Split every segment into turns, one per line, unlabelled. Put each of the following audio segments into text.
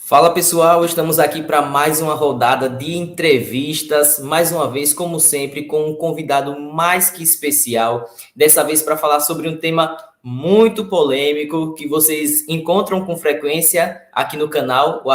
Fala pessoal, estamos aqui para mais uma rodada de entrevistas, mais uma vez, como sempre, com um convidado mais que especial, dessa vez para falar sobre um tema muito polêmico que vocês encontram com frequência aqui no canal, o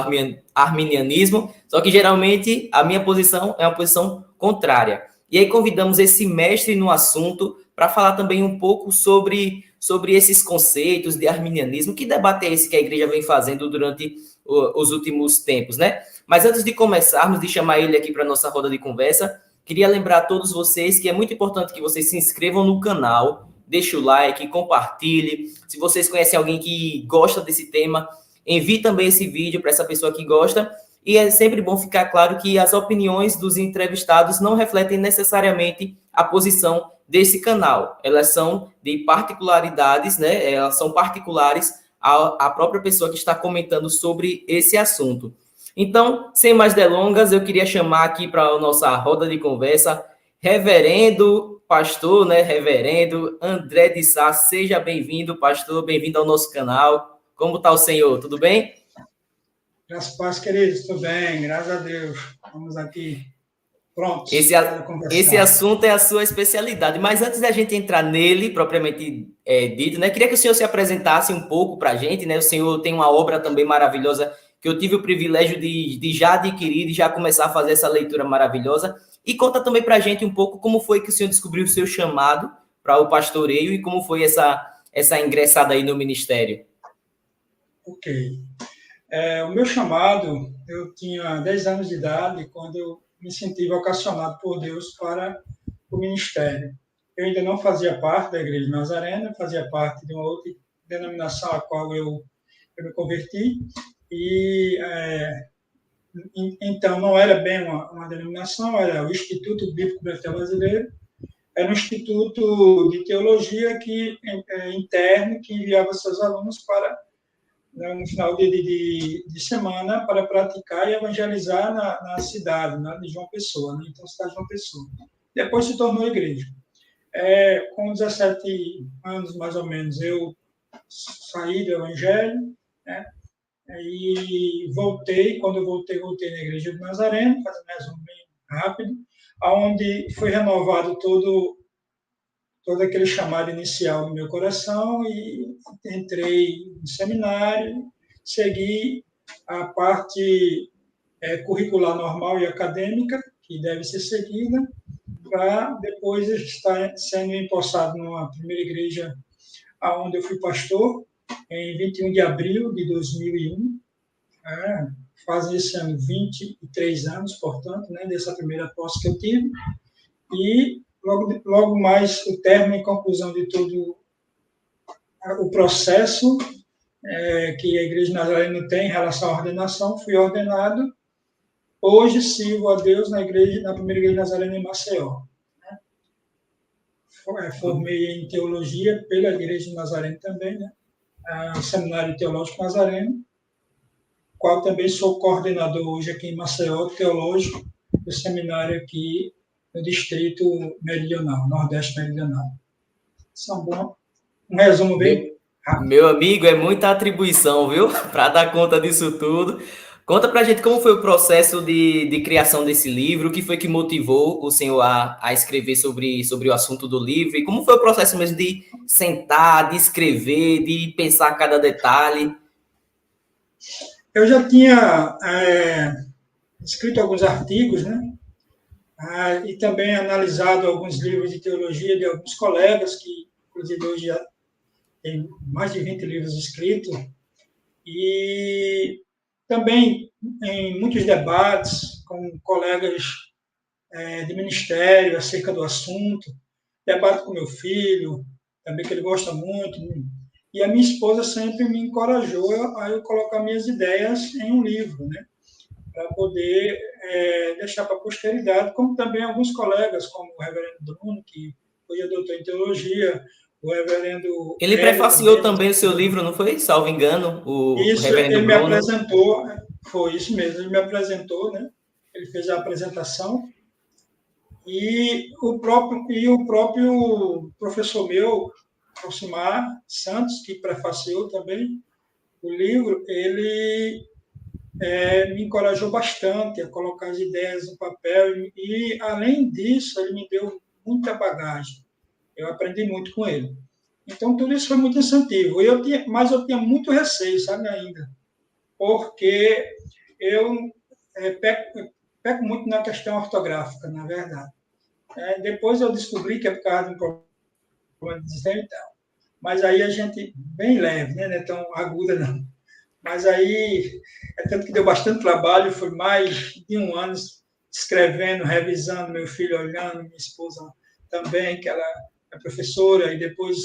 arminianismo, só que geralmente a minha posição é uma posição contrária. E aí convidamos esse mestre no assunto para falar também um pouco sobre esses conceitos de arminianismo, que debate é esse que a igreja vem fazendo durante os últimos tempos, né? Mas antes de começarmos, de chamar ele aqui para a nossa roda de conversa, queria lembrar a todos vocês que é muito importante que vocês se inscrevam no canal, deixe o like, compartilhe. Se vocês conhecem alguém que gosta desse tema, envie também esse vídeo para essa pessoa que gosta. E é sempre bom ficar claro que as opiniões dos entrevistados não refletem necessariamente a posição desse canal. Elas são de particularidades, né? Elas são particulares à própria pessoa que está comentando sobre esse assunto. Então, sem mais delongas, eu queria chamar aqui para a nossa roda de conversa, reverendo pastor, né? Reverendo André de Sá, seja bem-vindo, pastor, bem-vindo ao nosso canal. Como está o senhor? Tudo bem?
Graças a paz, queridos, tudo bem, graças a Deus. Vamos aqui prontos para conversar.
Esse assunto é a sua especialidade, mas antes da gente entrar nele, propriamente dito, né, queria que o senhor se apresentasse um pouco para a gente, né? O senhor tem uma obra também maravilhosa que eu tive o privilégio de já adquirir e já começar a fazer essa leitura maravilhosa. E conta também para a gente um pouco como foi que o senhor descobriu o seu chamado para o pastoreio e como foi essa ingressada aí no ministério.
Ok. O meu chamado, eu tinha 10 anos de idade quando eu me senti vocacionado por Deus para o ministério. Eu ainda não fazia parte da Igreja Nazarena, fazia parte de uma outra denominação a qual eu me converti, e então não era bem uma denominação, era o Instituto Bíblico Brasileiro, era um instituto de teologia interno que enviava seus alunos para, no final de semana, para praticar e evangelizar na cidade, de João Pessoa, então cidade de João Pessoa. Depois se tornou igreja. Com 17 anos, mais ou menos, eu saí do evangelho, né? E voltei. Quando eu voltei na igreja de Nazareno, fazendo um resumo bem rápido, onde foi renovado todo aquele chamado inicial no meu coração, e entrei no seminário, segui a parte curricular normal e acadêmica, que deve ser seguida, para depois estar sendo empossado numa primeira igreja onde eu fui pastor, em 21 de abril de 2001. Fazem esse ano 23 anos, portanto, né, dessa primeira posse que eu tive. E logo mais o término e conclusão de todo o processo que a Igreja Nazarena tem em relação à ordenação, fui ordenado. Hoje sirvo a Deus na primeira Igreja Nazarena em Maceió. Formei em teologia pela Igreja Nazarena também, né? Seminário Teológico Nazareno, qual também sou coordenador hoje aqui em Maceió, teológico, do seminário aqui no Distrito Meridional, Nordeste Meridional. São bom. Um resumo bem rápido.
Meu amigo, é muita atribuição, viu? Para dar conta disso tudo. Conta pra gente como foi o processo de criação desse livro, o que foi que motivou o senhor a escrever sobre o assunto do livro, e como foi o processo mesmo de sentar, de escrever, de pensar cada detalhe.
Eu já tinha escrito alguns artigos, né? E também analisado alguns livros de teologia de alguns colegas, que inclusive hoje já tem mais de 20 livros escritos, e também em muitos debates com colegas de ministério acerca do assunto, debato com meu filho, também que ele gosta muito, e a minha esposa sempre me encorajou a eu colocar minhas ideias em um livro, né? Para poder deixar para a posteridade, como também alguns colegas, como o reverendo Bruno, que hoje é doutor em teologia, o reverendo...
Ele prefaciou também o seu livro, não foi? Salvo engano, o
Isso,
reverendo
ele me
Bruno.
apresentou, foi isso mesmo, ele me apresentou, né? Ele fez a apresentação, e o próprio professor meu, Alcimar Santos, que prefaciou também o livro, ele me encorajou bastante a colocar as ideias no papel e, além disso, ele me deu muita bagagem. Eu aprendi muito com ele. Então, tudo isso foi muito incentivo. Mas eu tinha muito receio, sabe, ainda, porque eu peco muito na questão ortográfica, na verdade. Depois eu descobri que é por causa de um problema de desenho e tal. Mas aí a gente, bem leve, né? Não é tão aguda, não. Mas aí, tanto que deu bastante trabalho, foi mais de um ano escrevendo, revisando, meu filho olhando, minha esposa também, que ela é professora, e depois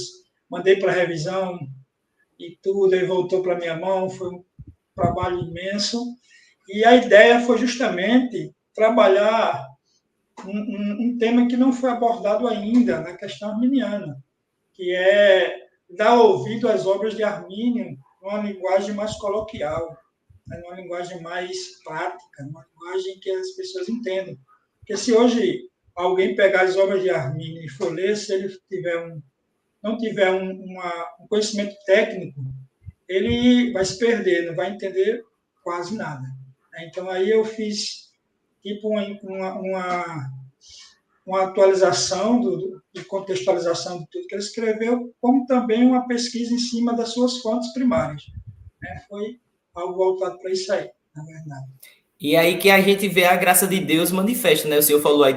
mandei para revisão e tudo, e voltou para minha mão, foi um trabalho imenso. E a ideia foi justamente trabalhar um tema que não foi abordado ainda na questão arminiana, que é dar ouvido às obras de Armínio numa linguagem mais coloquial, numa linguagem mais prática, numa linguagem que as pessoas entendam. Porque se hoje alguém pegar as obras de Armínio e for ler, se ele não tiver um conhecimento técnico, ele vai se perder, não vai entender quase nada. Então, aí eu fiz tipo uma atualização e contextualização de tudo que ele escreveu, como também uma pesquisa em cima das suas fontes primárias. Foi algo voltado para isso aí, na verdade.
E aí que a gente vê a graça de Deus manifesta, né? O senhor falou aí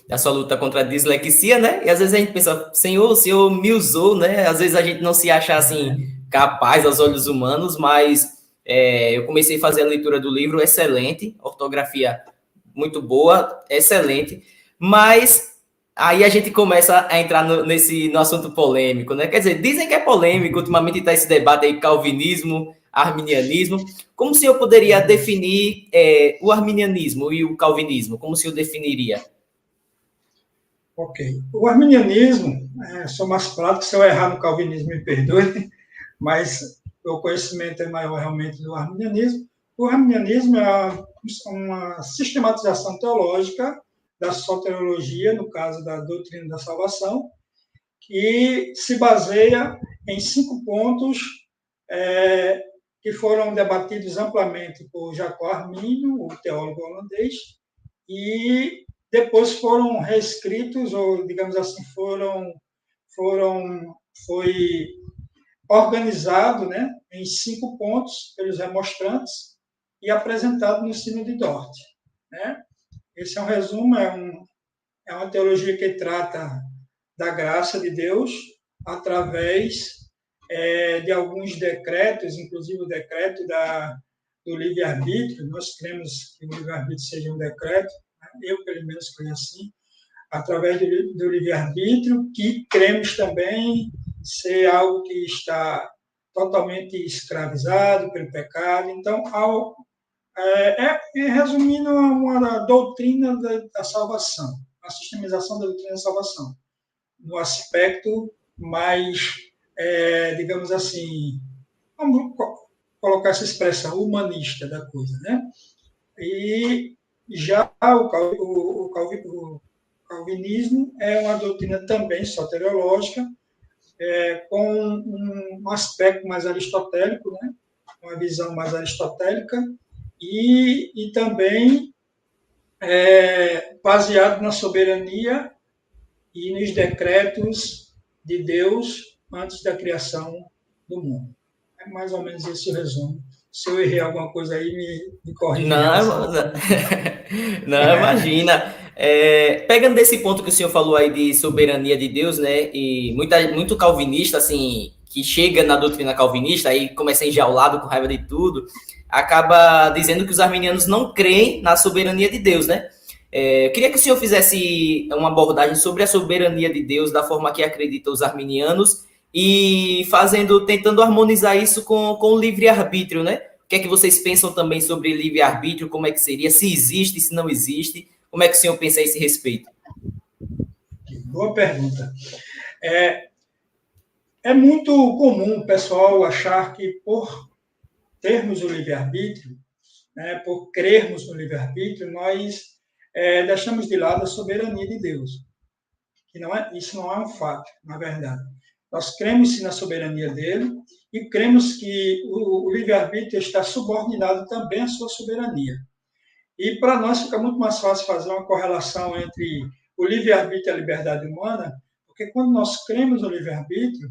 da sua luta contra a dislexia, né? E às vezes a gente pensa, Senhor, o senhor me usou, né? Às vezes a gente não se acha assim capaz aos olhos humanos, mas eu comecei a fazer a leitura do livro, excelente, ortografia muito boa, excelente, mas aí a gente começa a entrar no assunto polêmico, né? Quer dizer, dizem que é polêmico, ultimamente está esse debate aí, calvinismo, arminianismo. Como o senhor poderia definir o arminianismo e o calvinismo? Como o senhor definiria?
Ok. O arminianismo, sou mais prático, se eu errar no calvinismo, me perdoe, mas o conhecimento é maior realmente do arminianismo. O arminianismo é uma sistematização teológica da soteriologia, no caso da doutrina da salvação, que se baseia em 5 pontos que foram debatidos amplamente por Jacó Arminio, o teólogo holandês, e depois foram reescritos, ou digamos assim, foi organizado, né, em 5 pontos pelos remonstrantes e apresentado no Sino de Dort. Né? Esse é um resumo, é uma teologia que trata da graça de Deus através de alguns decretos, inclusive o decreto do livre-arbítrio. Nós cremos que o livre-arbítrio seja um decreto, eu, pelo menos, creio assim, através do livre-arbítrio, que cremos também ser algo que está totalmente escravizado pelo pecado. Então, resumindo, uma doutrina da salvação, a sistemização da doutrina da salvação, no aspecto mais, digamos assim, vamos colocar essa expressão, humanista da coisa, né? E já o calvinismo é uma doutrina também soteriológica, com um aspecto mais aristotélico, né? Uma visão mais aristotélica, e também baseado na soberania e nos decretos de Deus antes da criação do mundo. É mais ou menos esse o resumo. Se eu errei alguma coisa aí, me corrija.
Não, não, imagina. Pegando desse ponto que o senhor falou aí de soberania de Deus, né? E muito calvinista, assim, que chega na doutrina calvinista, aí começa enjaulado com raiva de tudo, acaba dizendo que os arminianos não creem na soberania de Deus, né? Eu queria que o senhor fizesse uma abordagem sobre a soberania de Deus, da forma que acreditam os arminianos, e tentando harmonizar isso com o livre-arbítrio, né? O que é que vocês pensam também sobre livre-arbítrio? Como é que seria? Se existe, se não existe? Como é que o senhor pensa a esse respeito?
Boa pergunta. É muito comum o pessoal achar que, por termos o livre-arbítrio, né, por crermos no livre-arbítrio, nós deixamos de lado a soberania de Deus. Isso não é um fato, na verdade. Nós cremos sim na soberania dele e cremos que o livre-arbítrio está subordinado também à sua soberania. E para nós fica muito mais fácil fazer uma correlação entre o livre-arbítrio e a liberdade humana, porque quando nós cremos no livre-arbítrio,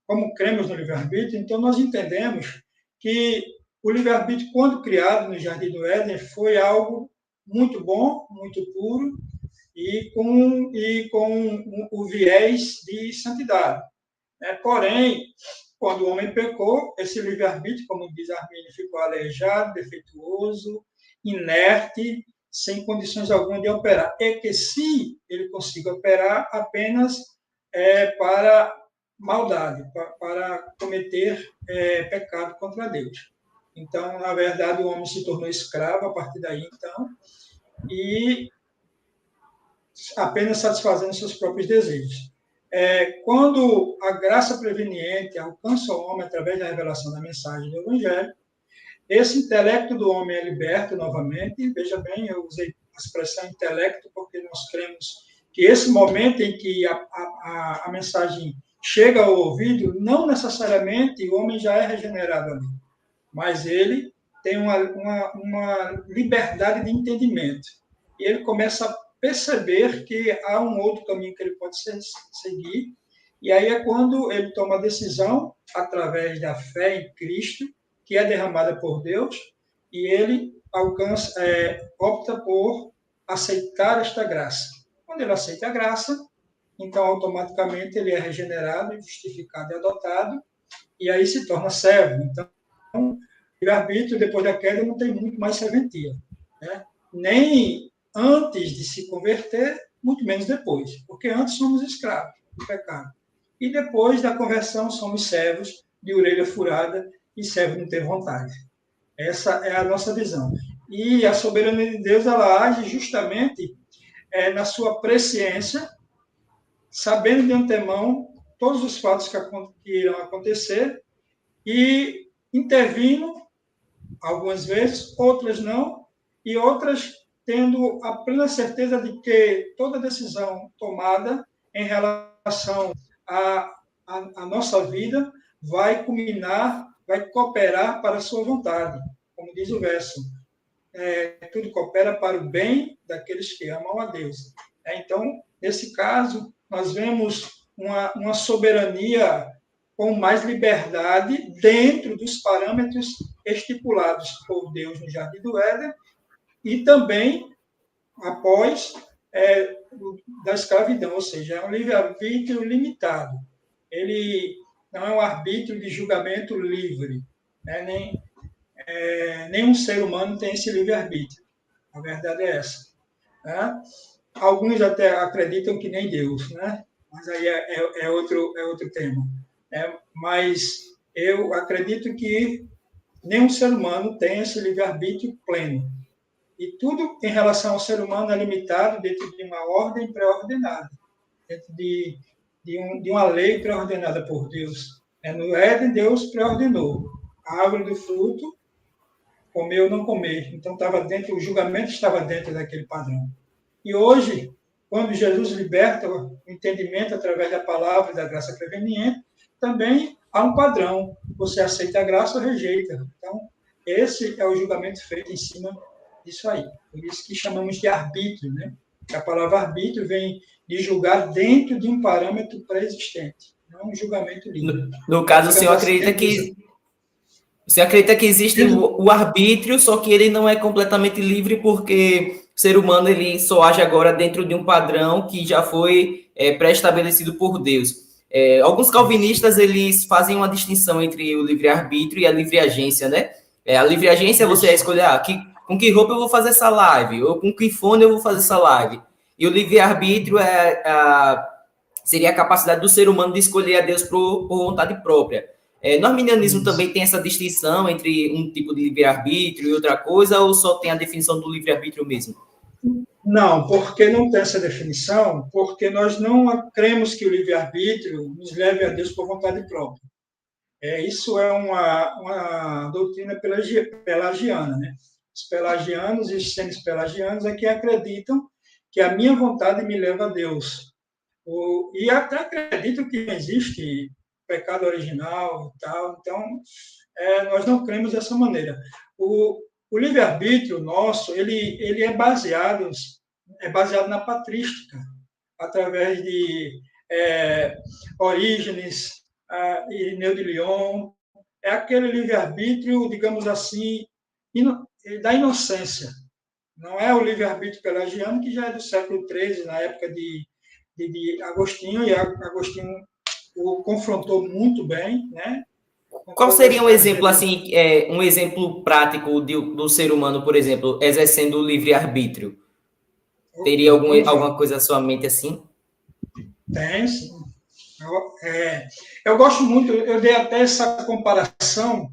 como cremos no livre-arbítrio, então nós entendemos que o livre-arbítrio, quando criado no Jardim do Éden, foi algo muito bom, muito puro e com o viés de santidade. Porém, quando o homem pecou, esse livre-arbítrio, como diz Armínio, ficou aleijado, defeituoso, inerte, sem condições alguma de operar. É que se ele consiga operar apenas para maldade, para cometer pecado contra Deus. Então, na verdade, o homem se tornou escravo a partir daí, então, e apenas satisfazendo seus próprios desejos. Quando a graça preveniente alcança o homem através da revelação da mensagem do Evangelho, esse intelecto do homem é liberto novamente. Veja bem, eu usei a expressão intelecto porque nós cremos que esse momento em que a mensagem chega ao ouvido, não necessariamente o homem já é regenerado ali, mas ele tem uma liberdade de entendimento. E ele começa a perceber que há um outro caminho que ele pode seguir, e aí é quando ele toma a decisão, através da fé em Cristo, que é derramada por Deus, e ele opta por aceitar esta graça. Quando ele aceita a graça, então automaticamente ele é regenerado, justificado e adotado, e aí se torna servo. Então, o livre-arbítrio, depois da queda, não tem muito mais serventia, né? Nem antes de se converter, muito menos depois, porque antes somos escravos do pecado. E depois da conversão, somos servos de orelha furada e servo não ter vontade. Essa é a nossa visão. E a soberania de Deus, ela age justamente na sua presciência, sabendo de antemão todos os fatos que irão acontecer e intervindo, algumas vezes, outras não, e outras tendo a plena certeza de que toda decisão tomada em relação à nossa vida vai culminar, vai cooperar para a sua vontade. Como diz o verso, tudo coopera para o bem daqueles que amam a Deus. Então, nesse caso, nós vemos uma soberania com mais liberdade dentro dos parâmetros estipulados por Deus no Jardim do Éden e também após da escravidão, ou seja, é um livre-arbítrio limitado. Ele não é um arbítrio de julgamento livre, né? Nenhum ser humano tem esse livre-arbítrio. A verdade é essa. Né? Alguns até acreditam que nem Deus, né? Mas aí é outro tema. Mas eu acredito que nenhum ser humano tem esse livre-arbítrio pleno. E tudo em relação ao ser humano é limitado dentro de uma ordem pré-ordenada, dentro de uma lei pré-ordenada por Deus. No Éden, Deus pré-ordenou. A árvore do fruto, comer ou não comer. Então, o julgamento estava dentro daquele padrão. E hoje, quando Jesus liberta o entendimento através da palavra e da graça preveniente, também há um padrão. Você aceita a graça ou rejeita. Então, esse é o julgamento feito em cima disso aí. Por isso que chamamos de arbítrio, né? A palavra arbítrio vem de julgar dentro de um parâmetro pré-existente, não um julgamento livre.
No caso, o senhor acredita que você acredita que existe o arbítrio, só que ele não é completamente livre porque o ser humano ele só age agora dentro de um padrão que já foi pré-estabelecido por Deus. Alguns calvinistas eles fazem uma distinção entre o livre-arbítrio e a livre-agência, né? A livre-agência você vai escolher com que roupa eu vou fazer essa live, ou com que fone eu vou fazer essa live. E o livre-arbítrio seria a capacidade do ser humano de escolher a Deus por vontade própria. No arminianismo também tem essa distinção entre um tipo de livre-arbítrio e outra coisa, ou só tem a definição do livre-arbítrio mesmo?
Não, porque não tem essa definição, porque nós não cremos que o livre-arbítrio nos leve a Deus por vontade própria. Isso é uma doutrina pelagiana, né? Os pelagianos e os semi-pelagianos é que acreditam que a minha vontade me leva a Deus. E até acredito que não existe pecado original e tal, então nós não cremos dessa maneira. O livre-arbítrio nosso, ele é baseado na patrística, através de Orígenes, Irineu de Lyon, é aquele livre-arbítrio, digamos assim, da inocência. Não é o livre-arbítrio pelagiano, que já é do século XIII, na época de Agostinho, e Agostinho o confrontou muito bem, né?
Qual
Contou
seria um
bastante
exemplo
dele.
assim, um exemplo prático do ser humano, por exemplo, exercendo o livre-arbítrio? Teria
Opa, vamos lá.
alguma coisa à sua mente assim?
Tem, sim. Eu gosto muito, eu dei até essa comparação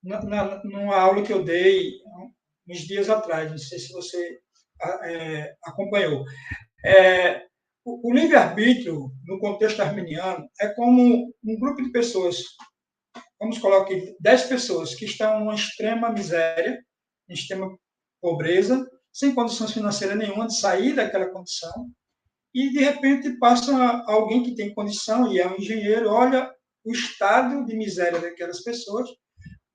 numa aula que eu dei uns dias atrás, não sei se você acompanhou. O livre-arbítrio, no contexto arminiano, é como um grupo de pessoas, vamos colocar aqui, 10 pessoas que estão numa extrema miséria, em extrema pobreza, sem condições financeiras nenhuma de sair daquela condição, e de repente passa alguém que tem condição e é um engenheiro, olha o estado de miséria daquelas pessoas,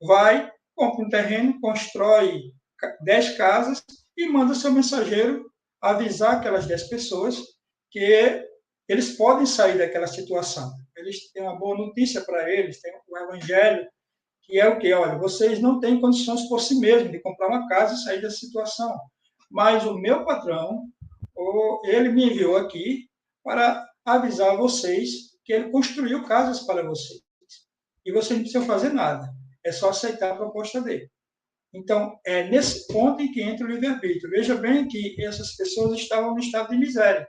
vai, compra um terreno, constrói 10 casas e manda seu mensageiro avisar aquelas 10 pessoas que eles podem sair daquela situação. Eles têm uma boa notícia para eles, tem o evangelho, que é o quê? Olha, vocês não têm condições por si mesmos de comprar uma casa e sair da situação, mas o meu patrão, ele me enviou aqui para avisar vocês que ele construiu casas para vocês. E vocês não precisam fazer nada. É só aceitar a proposta dele. Então, é nesse ponto em que entra o livre-arbítrio. Veja bem que essas pessoas estavam no estado de miséria.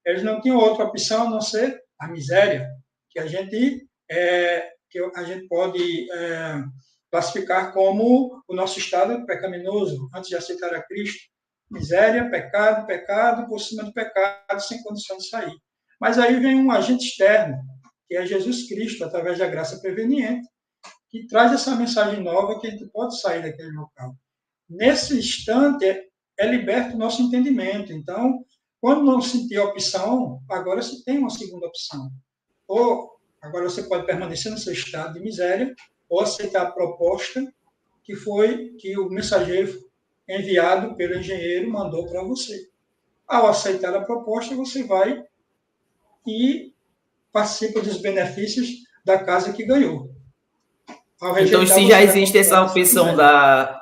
Eles não tinham outra opção a não ser a miséria, que a gente pode classificar como o nosso estado pecaminoso, antes de aceitar a Cristo. Miséria, pecado, pecado, por cima do pecado, sem condição de sair. Mas aí vem um agente externo, que é Jesus Cristo, através da graça preveniente, que traz essa mensagem nova que a gente pode sair daquele local. Nesse instante, é liberto o nosso entendimento. Então, quando não sentir a opção, agora se tem uma segunda opção. Ou agora você pode permanecer no seu estado de miséria, ou aceitar a proposta que o mensageiro enviado pelo engenheiro mandou para você. Ao aceitar a proposta, você vai e participa dos benefícios da casa que ganhou. Ao
Então,
rejeitar,
se
você
já
vai
existe
continuar
essa
na sua
opção
miséria.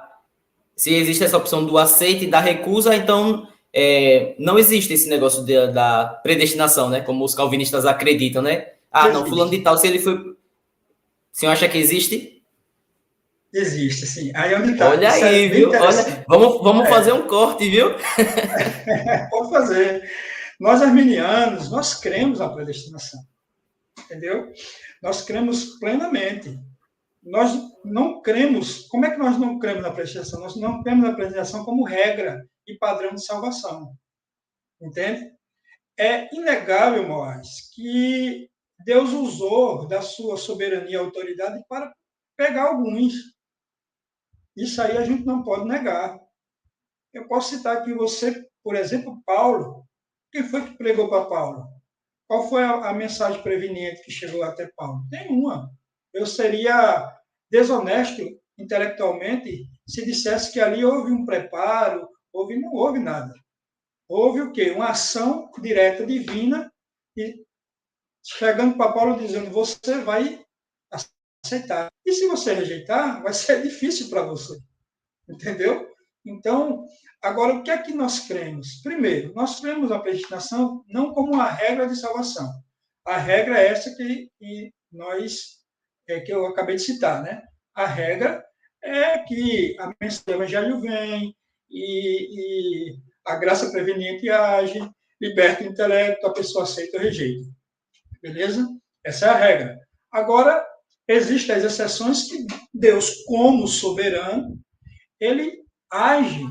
se existe essa opção do aceite e da recusa, então não existe esse negócio da predestinação, né? Como os calvinistas acreditam, né? Ah, não, fulano de
Existe.
tal, se ele foi. O senhor acha que existe?
Existe, sim. Aí é onde está.
Olha
Isso é
aí,
bem
viu?
interessante.
Olha, vamos fazer um corte, viu?
Pode fazer. Nós, arminianos, nós cremos na predestinação. Entendeu? Nós cremos plenamente. Nós não cremos. Como é que nós não cremos na predestinação? Nós não cremos na predestinação como regra e padrão de salvação. Entende? É inegável, Moraes, que Deus usou da sua soberania e autoridade para pegar alguns. Isso aí a gente não pode negar. Eu posso citar aqui você, por exemplo, Paulo. Quem foi que pregou para Paulo? Qual foi a mensagem preveniente que chegou até Paulo? Nenhuma. Eu seria desonesto intelectualmente se dissesse que ali houve um preparo, não houve nada. Houve o quê? Uma ação direta divina e chegando para Paulo dizendo: você vai aceitar. E se você rejeitar, vai ser difícil para você. Entendeu? Então, agora, o que é que nós cremos? Primeiro, nós cremos a predestinação não como uma regra de salvação. A regra é essa que eu acabei de citar, né? A regra é que a mensagem do evangelho vem e a graça preveniente age, liberta o intelecto, a pessoa aceita ou rejeita. Beleza? Essa é a regra. Agora, existem as exceções que Deus, como soberano, ele age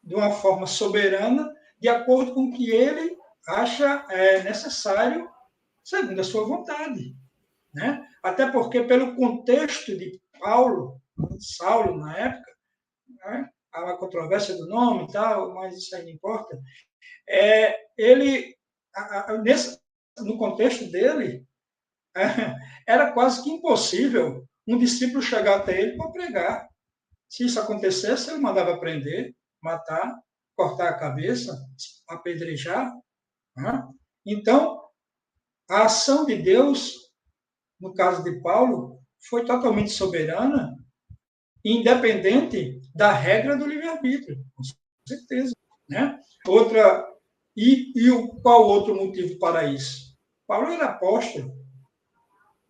de uma forma soberana, de acordo com o que ele acha necessário, segundo a sua vontade. Né? Até porque, pelo contexto de Saulo, na época, né? Há uma controvérsia do nome e tal, mas isso aí não importa, ele no contexto dele, era quase que impossível um discípulo chegar até ele para pregar. Se isso acontecesse, ele mandava prender, matar, cortar a cabeça, apedrejar. Né? Então, a ação de Deus, no caso de Paulo, foi totalmente soberana, independente da regra do livre-arbítrio, com certeza. Né? Qual outro motivo para isso? Paulo era apóstolo,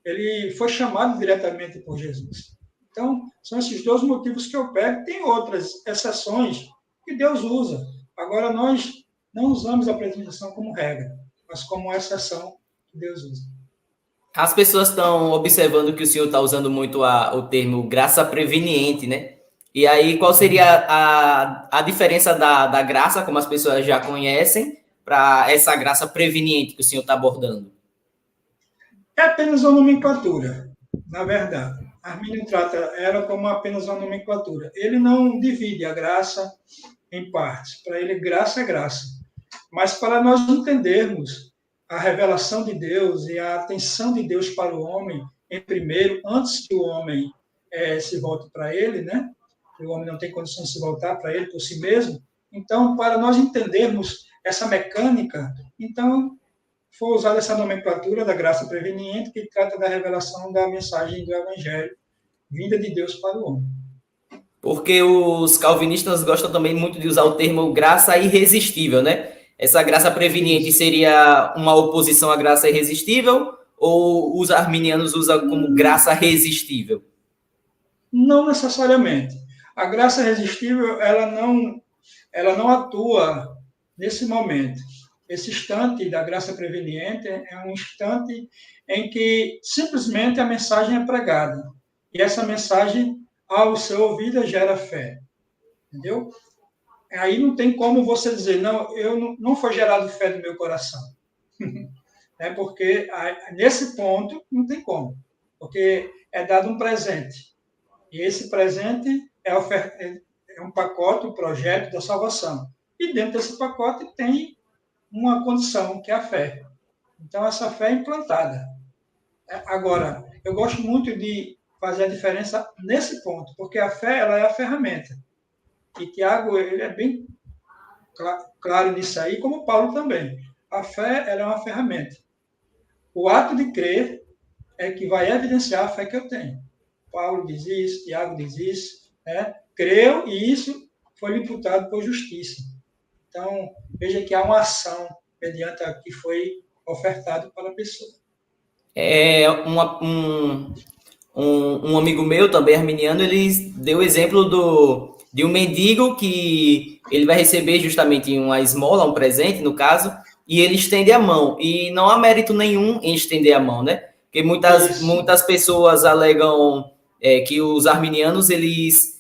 ele foi chamado diretamente por Jesus. Então, são esses dois motivos que eu pego. Tem outras exceções que Deus usa. Agora, nós não usamos a predestinação como regra, mas como exceção que Deus usa.
As pessoas estão observando que o senhor está usando muito o termo graça preveniente, né? E aí, qual seria a diferença da graça, como as pessoas já conhecem, para essa graça preveniente que o senhor está abordando?
É apenas uma nomenclatura, na verdade. Armínio trata ela como apenas uma nomenclatura. Ele não divide a graça em partes. Para ele, graça é graça. Mas para nós entendermos a revelação de Deus e a atenção de Deus para o homem, em primeiro, antes que o homem se volte para ele, né? O homem não tem condição de se voltar para ele por si mesmo. Então, para nós entendermos essa mecânica, então foi usada essa nomenclatura da graça preveniente, que trata da revelação da mensagem do Evangelho, vinda de Deus para o homem.
Porque os calvinistas gostam também muito de usar o termo graça irresistível, né? Essa graça preveniente seria uma oposição à graça irresistível, ou os arminianos usam como graça resistível?
Não necessariamente. A graça irresistível, ela não atua nesse momento. Esse instante da graça preveniente é um instante em que simplesmente a mensagem é pregada. E essa mensagem, ao ser ouvida, gera fé. Entendeu? Aí não tem como você dizer, não, não foi gerado fé no meu coração. Porque nesse ponto não tem como. Porque é dado um presente. E esse presente é um pacote, um projeto da salvação. E dentro desse pacote tem uma condição, que é a fé. Então, essa fé é implantada. Agora, eu gosto muito de fazer a diferença nesse ponto, porque a fé ela é a ferramenta. E Tiago ele é bem claro nisso aí, como Paulo também. A fé ela é uma ferramenta. O ato de crer é que vai evidenciar a fé que eu tenho. Paulo diz isso, Tiago diz isso, né? Creu e isso foi imputado por justiça. Então, veja que há uma ação mediante a que foi ofertado para a pessoa.
Um amigo meu, também arminiano, ele deu o exemplo de um mendigo que ele vai receber justamente uma esmola, um presente, no caso, e ele estende a mão. E não há mérito nenhum em estender a mão, né? Porque muitas pessoas alegam que os arminianos, eles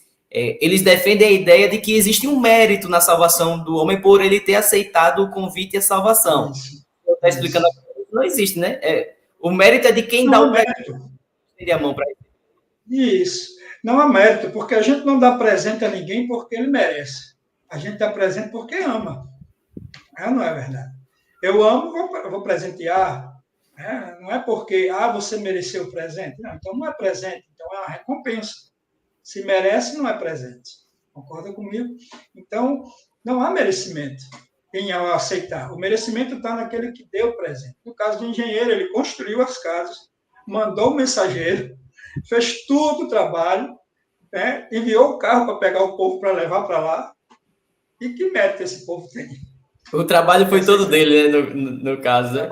defendem a ideia de que existe um mérito na salvação do homem por ele ter aceitado o convite à salvação. Eu estou explicando, não existe, né? O mérito é de quem dá o
mérito.
Estende a mão para ele.
Isso. Não há mérito, porque a gente não dá presente a ninguém porque ele merece. A gente dá presente porque ama. Não é verdade. Eu amo, vou presentear. Não é porque você mereceu o presente. Não, então não é presente, então é uma recompensa. Se merece, não é presente. Concorda comigo? Então, não há merecimento em aceitar. O merecimento está naquele que deu o presente. No caso do engenheiro, ele construiu as casas, mandou o mensageiro, fez todo o trabalho, enviou o carro para pegar o povo para levar para lá. E que mérito esse povo tem?
O trabalho foi todo dele, né, no caso. Né?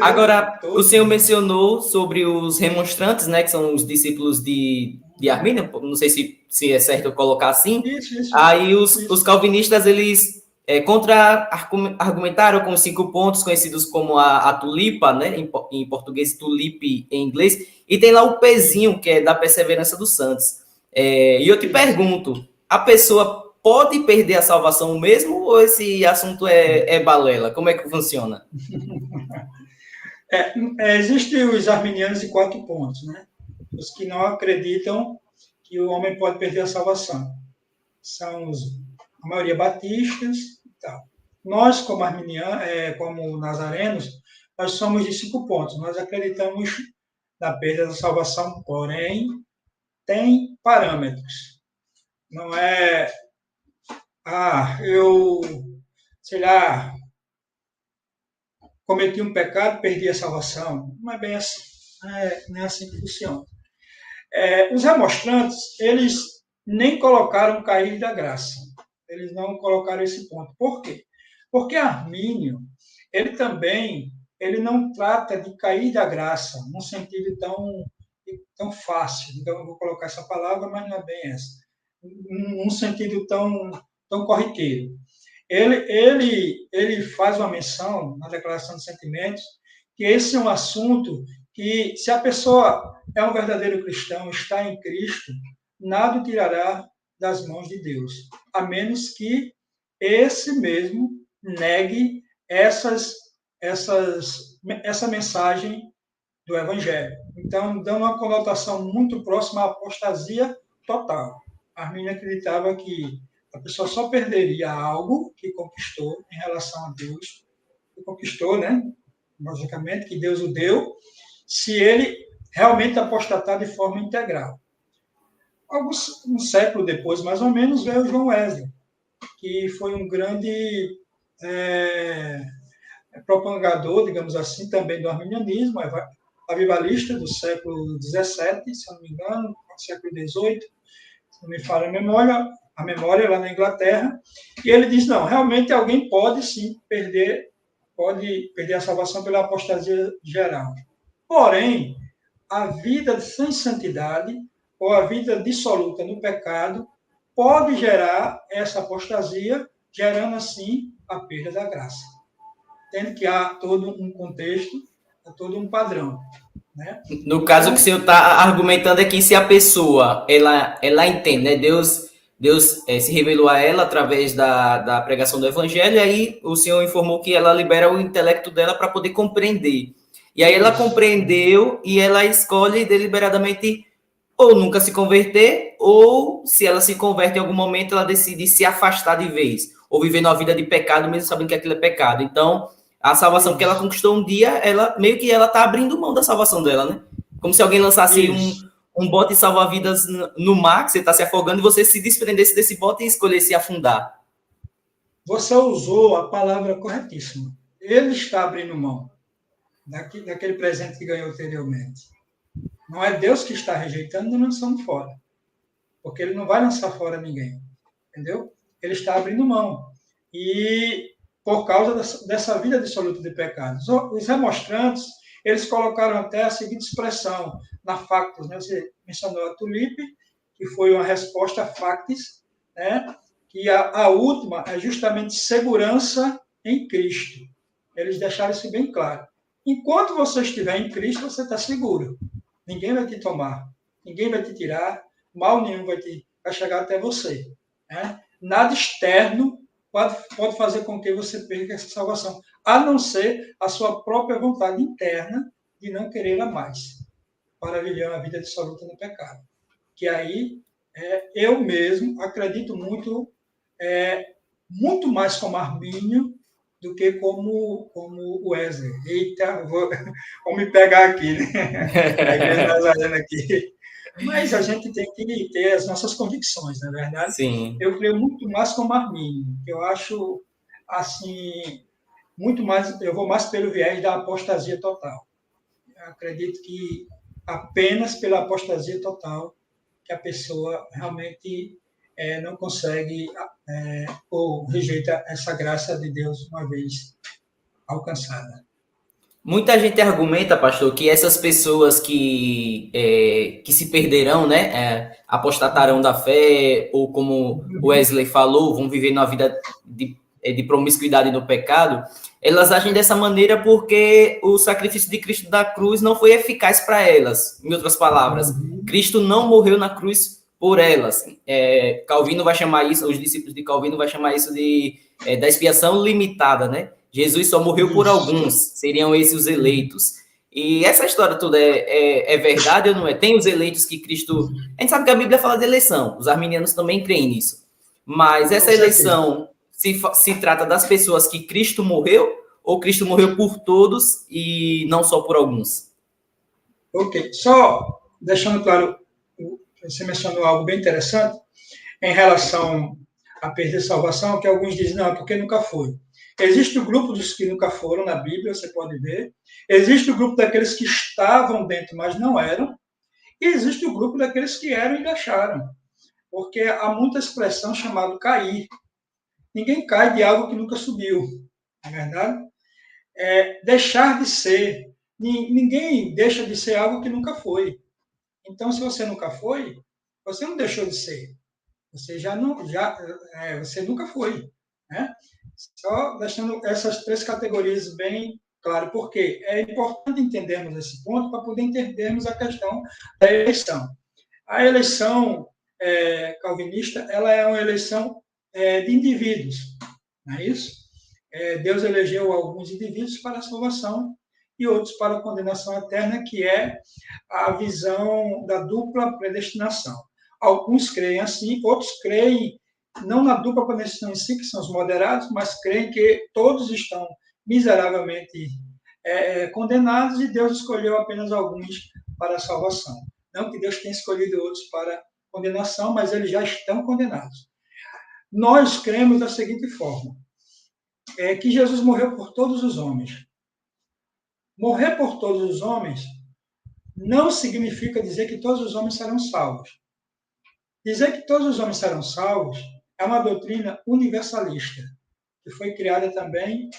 Agora, o senhor mencionou sobre os remonstrantes, né, que são os discípulos de Armínio, não sei se é certo eu colocar assim.
Isso.
Aí os calvinistas, eles contra-argumentaram com 5 pontos, conhecidos como a tulipa, né, em português, tulipe em inglês, e tem lá o pezinho, que é da perseverança dos santos. E eu te pergunto, a pessoa pode perder a salvação mesmo ou esse assunto é balela? Como é que funciona?
Existem os arminianos de 4 pontos, né? Os que não acreditam que o homem pode perder a salvação. São a maioria batistas e tal. Nós, como arminianos, como nazarenos, nós somos de 5 pontos. Nós acreditamos na perda da salvação, porém, tem parâmetros. Não é, eu, sei lá, cometi um pecado, perdi a salvação. Não é bem assim. Não é assim que funciona. Os remonstrantes, eles nem colocaram cair da graça. Eles não colocaram esse ponto. Por quê? Porque Armínio, ele não trata de cair da graça num sentido tão fácil. Então, eu vou colocar essa palavra, mas não é bem essa. Num sentido tão corriqueiro. Ele faz uma menção na declaração de sentimentos que esse é um assunto que, se a pessoa é um verdadeiro cristão, está em Cristo, nada o tirará das mãos de Deus, a menos que esse mesmo negue essa mensagem do Evangelho. Então, dando uma conotação muito próxima à apostasia total. Arminio acreditava que a pessoa só perderia algo que conquistou em relação a Deus, que conquistou, né? Logicamente, que Deus o deu, se ele realmente apostatar de forma integral. Um século depois, mais ou menos, veio João Wesley, que foi um grande propagador, digamos assim, também do arminianismo, avivalista do século XVII, se não me engano, século XVIII, se não me falha a memória lá na Inglaterra, e ele diz, não, realmente alguém pode sim perder a salvação pela apostasia geral. Porém, a vida sem santidade ou a vida dissoluta no pecado pode gerar essa apostasia, gerando assim a perda da graça. Tendo que há todo um contexto, há todo um padrão. Né?
No caso, o que o senhor está argumentando é que se a pessoa ela entende, né? Deus se revelou a ela através da pregação do evangelho, e aí o senhor informou que ela libera o intelecto dela para poder compreender. E aí ela compreendeu e ela escolhe deliberadamente ou nunca se converter, ou se ela se converte em algum momento, ela decide se afastar de vez, ou viver numa vida de pecado, mesmo sabendo que aquilo é pecado. Então, a salvação que ela conquistou um dia, ela meio que ela tá abrindo mão da salvação dela, né? Como se alguém lançasse um bote salva-vidas no mar, que você está se afogando, e você se desprendesse desse bote e escolhesse se afundar.
Você usou a palavra corretíssima. Ele está abrindo mão daquele presente que ganhou anteriormente. Não é Deus que está rejeitando e lançando fora. Porque ele não vai lançar fora ninguém. Entendeu? Ele está abrindo mão. E por causa dessa vida dissoluta de pecados. Os remonstrantes, eles colocaram até a seguinte expressão na Factus, né? Você mencionou a tulipe, que foi uma resposta a Factis, né? Que a última é justamente segurança em Cristo. Eles deixaram isso bem claro. Enquanto você estiver em Cristo, você está seguro. Ninguém vai te tomar, ninguém vai te tirar, mal nenhum vai chegar até você. Né? Nada externo pode fazer com que você perca essa salvação, a não ser a sua própria vontade interna de não querê-la mais, para viver uma vida dissoluta no pecado. Que aí, eu mesmo acredito muito mais como Armínio do que como Wesley. Eita, vou me pegar aqui, né? A igreja nazarena aqui. Mas a gente tem que ter as nossas convicções, não é verdade?
Sim.
Eu creio muito mais como Armínio. Eu acho, assim, muito mais, eu vou mais pelo viés da apostasia total. Eu acredito que apenas pela apostasia total que a pessoa realmente não consegue ou rejeita essa graça de Deus uma vez alcançada.
Muita gente argumenta, pastor, que essas pessoas que se perderão, né, apostatarão da fé, ou como o Wesley falou, vão viver numa vida de promiscuidade no pecado, elas agem dessa maneira porque o sacrifício de Cristo da cruz não foi eficaz para elas. Em outras palavras, Cristo não morreu na cruz por elas. Calvino vai chamar isso, os discípulos de Calvino vai chamar isso da expiação limitada, né? Jesus só morreu por alguns, seriam esses os eleitos. E essa história toda é verdade ou não é? Tem os eleitos que Cristo... A gente sabe que a Bíblia fala de eleição, os arminianos também creem nisso. Mas essa eleição se trata das pessoas que Cristo morreu, ou Cristo morreu por todos e não só por alguns?
Ok, só deixando claro, você mencionou algo bem interessante em relação a perder salvação, que alguns dizem, não, porque nunca foi. Existe o grupo dos que nunca foram na Bíblia, você pode ver. Existe o grupo daqueles que estavam dentro, mas não eram. E existe o grupo daqueles que eram e deixaram. Porque há muita expressão chamada cair. Ninguém cai de algo que nunca subiu, não é verdade? Deixar de ser. Ninguém deixa de ser algo que nunca foi. Então, se você nunca foi, você não deixou de ser. Você já não, você nunca foi, né? Só deixando essas três categorias bem claras, porque é importante entendermos esse ponto para poder entendermos a questão da eleição. A eleição calvinista, ela é uma eleição de indivíduos, não é isso? Deus elegeu alguns indivíduos para a salvação e outros para a condenação eterna, que é a visão da dupla predestinação. Alguns creem assim, outros creem não na dupla predestinação em si, que são os moderados, mas creem que todos estão miseravelmente condenados e Deus escolheu apenas alguns para a salvação. Não que Deus tenha escolhido outros para condenação, mas eles já estão condenados. Nós cremos da seguinte forma, que Jesus morreu por todos os homens. Morrer por todos os homens não significa dizer que todos os homens serão salvos. Dizer que todos os homens serão salvos é uma doutrina universalista, que foi criada também,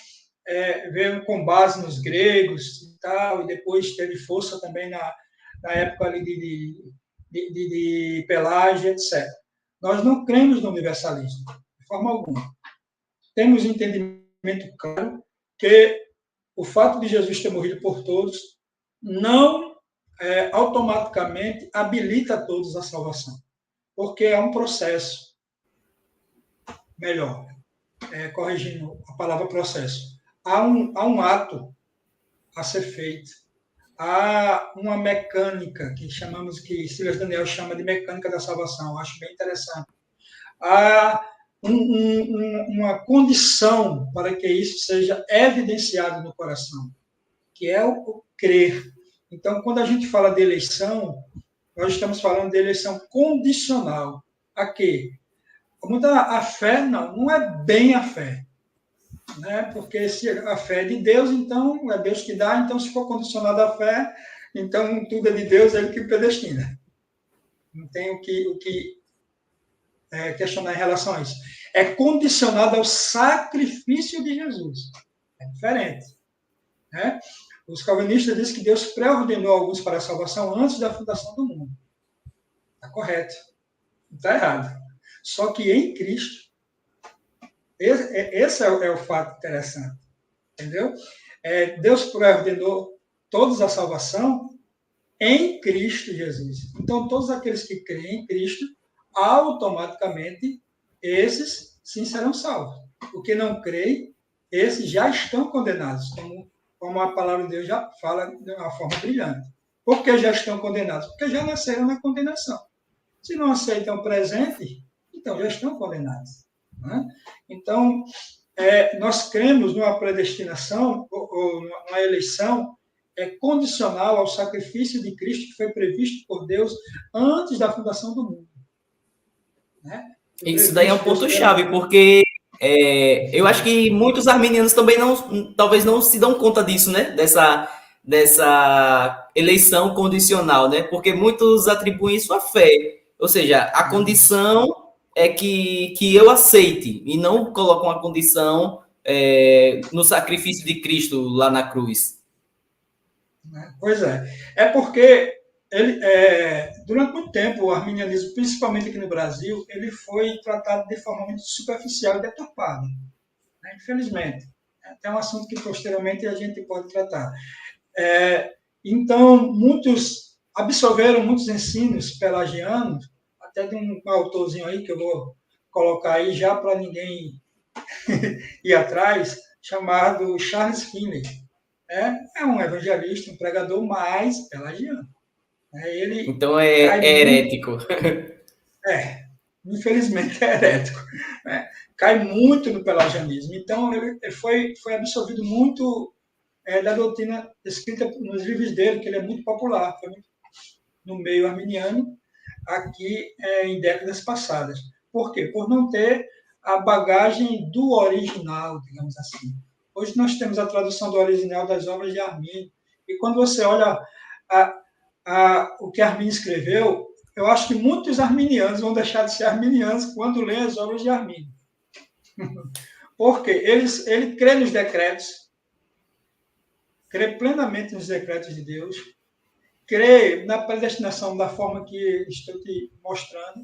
veio com base nos gregos e tal, e depois teve força também na época ali de Pelágio, etc. Nós não cremos no universalismo, de forma alguma. Temos entendimento claro que o fato de Jesus ter morrido por todos não automaticamente habilita todos à salvação, porque é um processo. Melhor, corrigindo a palavra processo. Há um ato a ser feito, há uma mecânica que chamamos, que Silas Daniel chama de mecânica da salvação, acho bem interessante. Há uma condição para que isso seja evidenciado no coração, que é o crer. Então, quando a gente fala de eleição, nós estamos falando de eleição condicional. A quê? A fé não é bem a fé. Né? Porque se a fé é de Deus, então é Deus que dá, então se for condicionado à fé, então tudo é de Deus, é Ele que predestina. Não tem o que questionar em relação a isso. É condicionado ao sacrifício de Jesus. É diferente. Né? Os calvinistas dizem que Deus pré-ordenou alguns para a salvação antes da fundação do mundo. Está correto. Não está errado. Só que em Cristo, esse é o fato interessante. Entendeu? Deus pré-ordenou todos a salvação em Cristo Jesus. Então, todos aqueles que creem em Cristo, automaticamente, esses sim serão salvos. O que não creem, esses já estão condenados, como a palavra de Deus já fala de uma forma brilhante. Por que já estão condenados? Porque já nasceram na condenação. Se não aceitam o presente, então já estão condenados. Né? Então, nós cremos numa predestinação, ou numa eleição condicional ao sacrifício de Cristo que foi previsto por Deus antes da fundação do mundo. Né?
Isso daí é um ponto-chave, porque eu acho que muitos arminianos também talvez não se dão conta disso, né? Dessa eleição condicional, né? Porque muitos atribuem isso à fé. Ou seja, a condição é que eu aceite, e não colocam a condição no sacrifício de Cristo lá na cruz.
Pois é. É porque durante muito tempo o arminianismo, principalmente aqui no Brasil, ele foi tratado de forma muito superficial e deturpada. Né? Infelizmente. É um assunto que posteriormente a gente pode tratar. Então, muitos absorveram muitos ensinos pelagianos, até de um autorzinho aí que eu vou colocar aí já para ninguém ir atrás, chamado Charles Finney. É um evangelista, um pregador mais pelagiano.
Então é herético.
infelizmente, é herético, né? Cai muito no pelagianismo. Então, ele foi absorvido muito da doutrina escrita nos livros dele, que ele é muito popular, foi no meio arminiano, aqui em décadas passadas. Por quê? Por não ter a bagagem do original, digamos assim. Hoje nós temos a tradução do original das obras de Arminio, e quando você olha o que Arminio escreveu, eu acho que muitos arminianos vão deixar de ser arminianos quando lêem as obras de Arminio. Porque ele crê nos decretos, crê plenamente nos decretos de Deus, crê na predestinação da forma que estou te mostrando.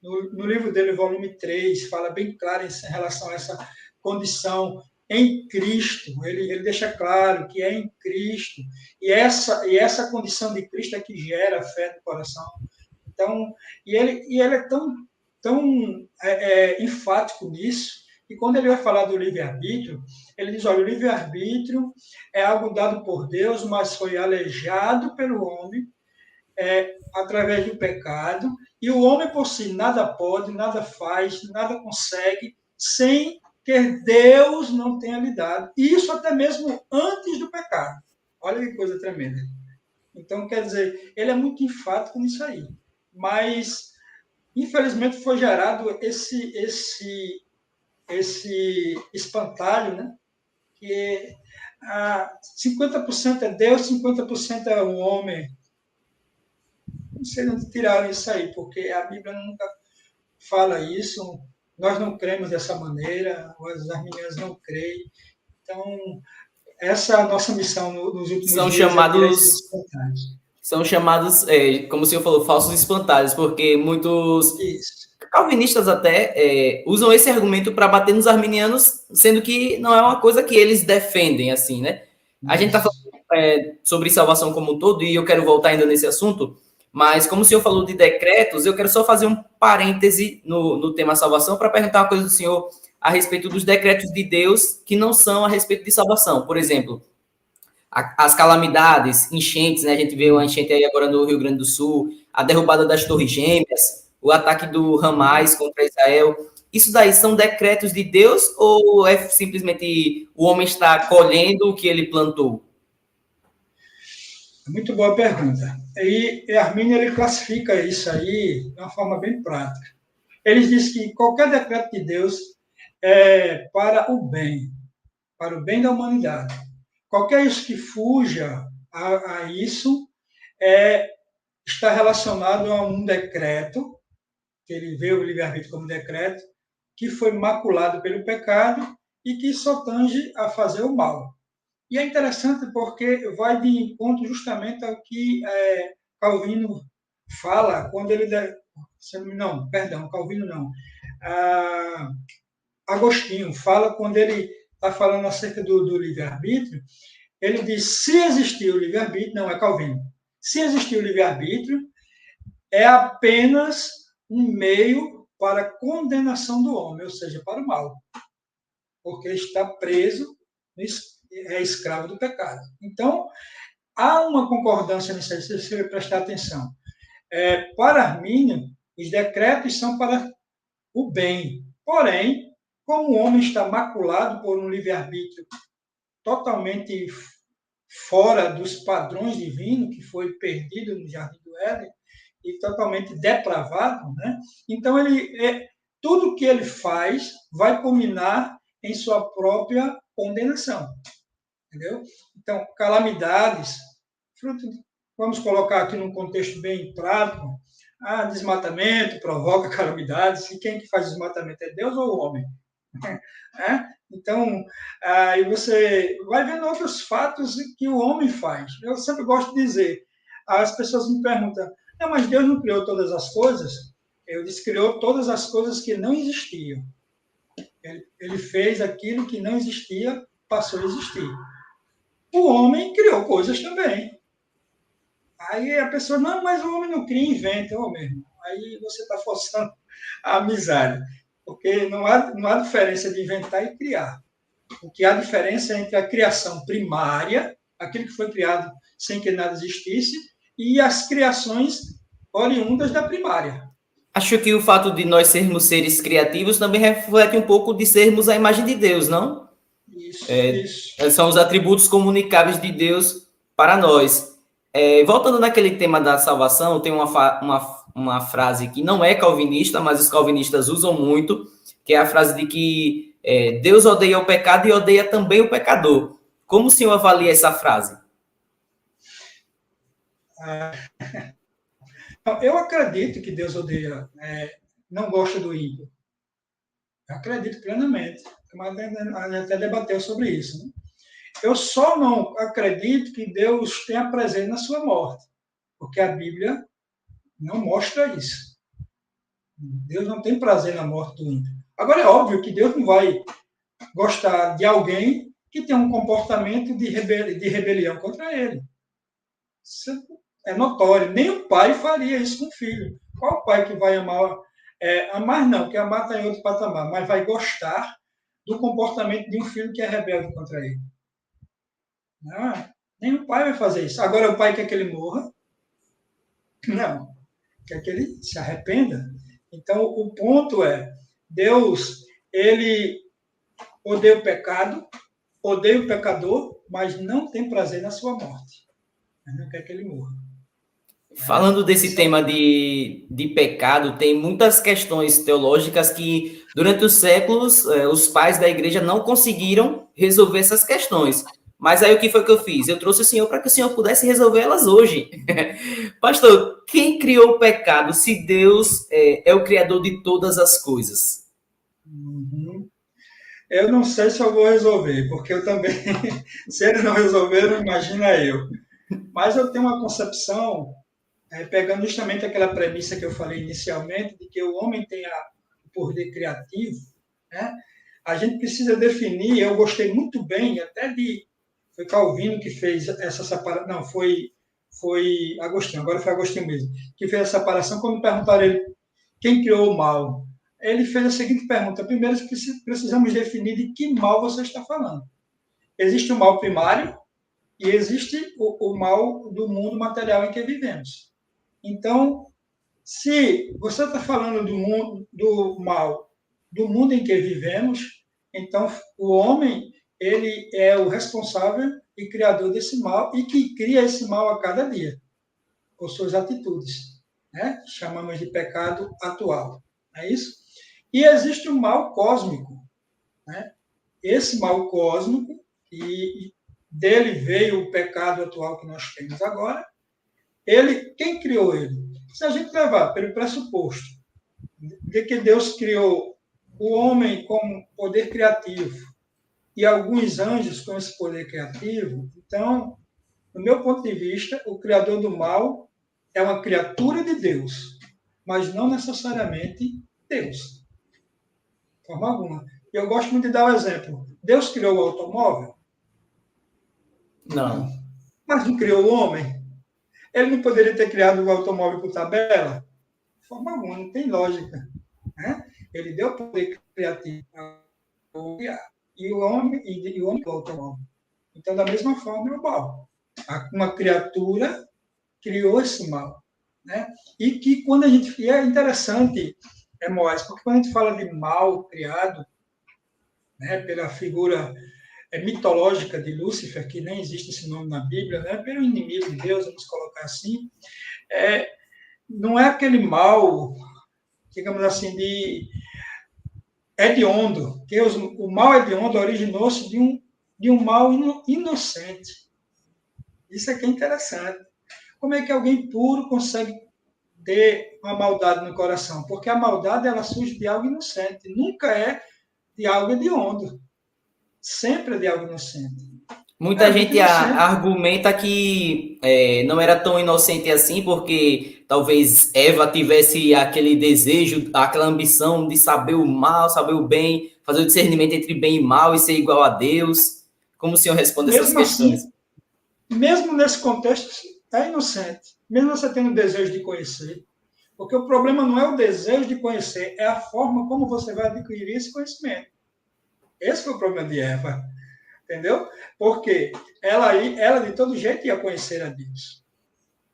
No livro dele, volume 3, fala bem claro em relação a essa condição em Cristo. Ele deixa claro que é em Cristo. E essa condição de Cristo é que gera a fé no coração. Então, ele é tão enfático nisso, e quando ele vai falar do livre-arbítrio, ele diz, olha, o livre-arbítrio é algo dado por Deus, mas foi aleijado pelo homem através do pecado, e o homem por si nada pode, nada faz, nada consegue, sem que Deus não tenha lhe dado. Isso até mesmo antes do pecado. Olha que coisa tremenda. Então, quer dizer, ele é muito enfático nisso aí. Mas, infelizmente, foi gerado esse espantalho, né? Que 50% é Deus, 50% é o homem. Não sei onde tiraram isso aí, porque a Bíblia nunca fala isso. Nós não cremos dessa maneira, os arminianos não creem. Então, essa é a nossa missão nos últimos dias, é tirar esses espantalhos.
São chamados, como o senhor falou, falsos espantalhos, porque muitos calvinistas até usam esse argumento para bater nos arminianos, sendo que não é uma coisa que eles defendem, assim, né? A gente está falando sobre salvação como um todo, e eu quero voltar ainda nesse assunto, mas como o senhor falou de decretos, eu quero só fazer um parêntese no tema salvação para perguntar uma coisa do senhor a respeito dos decretos de Deus que não são a respeito de salvação. Por exemplo, as calamidades, enchentes, né? A gente vê uma enchente aí agora no Rio Grande do Sul, a derrubada das Torres Gêmeas, o ataque do Hamas contra Israel. Isso daí são decretos de Deus ou é simplesmente o homem está colhendo o que ele plantou?
Muito boa pergunta. E Arminio ele classifica isso aí de uma forma bem prática. Ele diz que qualquer decreto de Deus é para o bem da humanidade. Qualquer isso que fuja a isso está relacionado a um decreto, que ele vê o livre-arbítrio como decreto, que foi maculado pelo pecado e que só tange a fazer o mal. E é interessante porque vai de encontro justamente ao que Calvino fala quando ele... Não, perdão, Calvino não. Agostinho fala quando ele está falando acerca do livre-arbítrio, ele diz, se existir o livre-arbítrio, não é Calvino, se existir o livre-arbítrio, é apenas um meio para a condenação do homem, ou seja, para o mal, porque está preso, é escravo do pecado. Então, há uma concordância nisso aí, se você prestar atenção. Para Arminio, os decretos são para o bem, porém, como o homem está maculado por um livre-arbítrio totalmente fora dos padrões divinos, que foi perdido no Jardim do Éden, e totalmente depravado, né? Então, tudo que ele faz vai culminar em sua própria condenação. Entendeu? Então, calamidades, vamos colocar aqui num contexto bem prático, desmatamento provoca calamidades, e quem que faz desmatamento é Deus ou o homem? Então, aí você vai vendo outros fatos que o homem faz. Eu sempre gosto de dizer, as pessoas me perguntam, mas Deus não criou todas as coisas? Eu disse, criou todas as coisas que não existiam. Ele fez aquilo que não existia, passou a existir. O homem criou coisas também. Aí a pessoa, não, mas o homem não cria, inventa, mesmo. Aí você está forçando a amizade. Porque não há diferença de inventar e criar. O que há diferença é entre a criação primária, aquilo que foi criado sem que nada existisse, e as criações oriundas da primária.
Acho que o fato de nós sermos seres criativos também reflete um pouco de sermos a imagem de Deus, não?
Isso.
São os atributos comunicáveis de Deus para nós. Voltando naquele tema da salvação, tem uma frase que não é calvinista, mas os calvinistas usam muito, que é a frase de que Deus odeia o pecado e odeia também o pecador. Como o senhor avalia essa frase?
Eu acredito que Deus odeia, não gosta do ímpio. Eu acredito plenamente. Mas a gente até debateu sobre isso. Né? Eu só não acredito que Deus tenha prazer na sua morte, porque a Bíblia não mostra isso. Deus não tem prazer na morte do ímpio. Agora, é óbvio que Deus não vai gostar de alguém que tem um comportamento de rebelião contra ele. Isso é notório. Nem o pai faria isso com o filho. Qual pai que vai amar? Amar não, porque amar está em outro patamar, mas vai gostar do comportamento de um filho que é rebelde contra ele. Não, nem o pai vai fazer isso. Agora o pai quer que ele morra? Não. Quer que ele se arrependa? Então, o ponto é, Deus, ele odeia o pecado, odeia o pecador, mas não tem prazer na sua morte. Mas não quer que ele morra.
Falando desse tema de pecado, tem muitas questões teológicas que, durante os séculos, os pais da igreja não conseguiram resolver essas questões. Mas aí o que foi que eu fiz? Eu trouxe o senhor para que o senhor pudesse resolver elas hoje. Pastor, quem criou o pecado se Deus é o criador de todas as coisas?
Uhum. Eu não sei se eu vou resolver, porque eu também, se eles não resolveram, imagina eu. Mas eu tenho uma concepção, pegando justamente aquela premissa que eu falei inicialmente, de que o homem tem o poder criativo, né? A gente precisa definir, eu gostei muito bem, até foi Calvino que fez essa separação, não, foi Agostinho, agora foi Agostinho mesmo, que fez a separação quando perguntaram ele quem criou o mal. Ele fez a seguinte pergunta: primeiro, precisamos definir de que mal você está falando. Existe o mal primário e existe o mal do mundo material em que vivemos. Então, se você está falando do mal do mundo em que vivemos, então o homem ele é o responsável e criador desse mal e que cria esse mal a cada dia com suas atitudes, né? Chamamos de pecado atual, não é isso? E existe o mal cósmico, né? Esse mal cósmico, e dele veio o pecado atual que nós temos agora. Quem criou ele? Se a gente levar pelo pressuposto de que Deus criou o homem com poder criativo e alguns anjos com esse poder criativo, então, no meu ponto de vista, o criador do mal é uma criatura de Deus, mas não necessariamente Deus. De forma alguma. Eu gosto muito de dar um exemplo. Deus criou o automóvel?
Não.
Mas não criou o homem? Ele não poderia ter criado o automóvel por tabela? De forma alguma, não tem lógica. Né? Ele deu poder criativo para criar. E o homem o automóvel. Então, da mesma forma, é o mal. Uma criatura criou esse mal. Né? E que quando a gente... E é interessante, Moés, porque quando a gente fala de mal criado, né, pela figura mitológica de Lúcifer, que nem existe esse nome na Bíblia, né, pelo inimigo de Deus, vamos colocar assim, não é aquele mal, digamos assim, hediondo, que o mal hediondo originou-se de um mal inocente. Isso aqui é interessante. Como é que alguém puro consegue ter uma maldade no coração? Porque a maldade ela surge de algo inocente, nunca é de algo hediondo. Sempre é de algo inocente.
Muita gente argumenta que não era tão inocente assim, porque talvez Eva tivesse aquele desejo, aquela ambição de saber o mal, saber o bem, fazer o discernimento entre bem e mal e ser igual a Deus. Como o senhor responde essas questões?
Assim, mesmo nesse contexto, é inocente. Mesmo você tendo o desejo de conhecer. Porque o problema não é o desejo de conhecer, é a forma como você vai adquirir esse conhecimento. Esse foi o problema de Eva. Entendeu? Porque ela de todo jeito ia conhecer a Deus.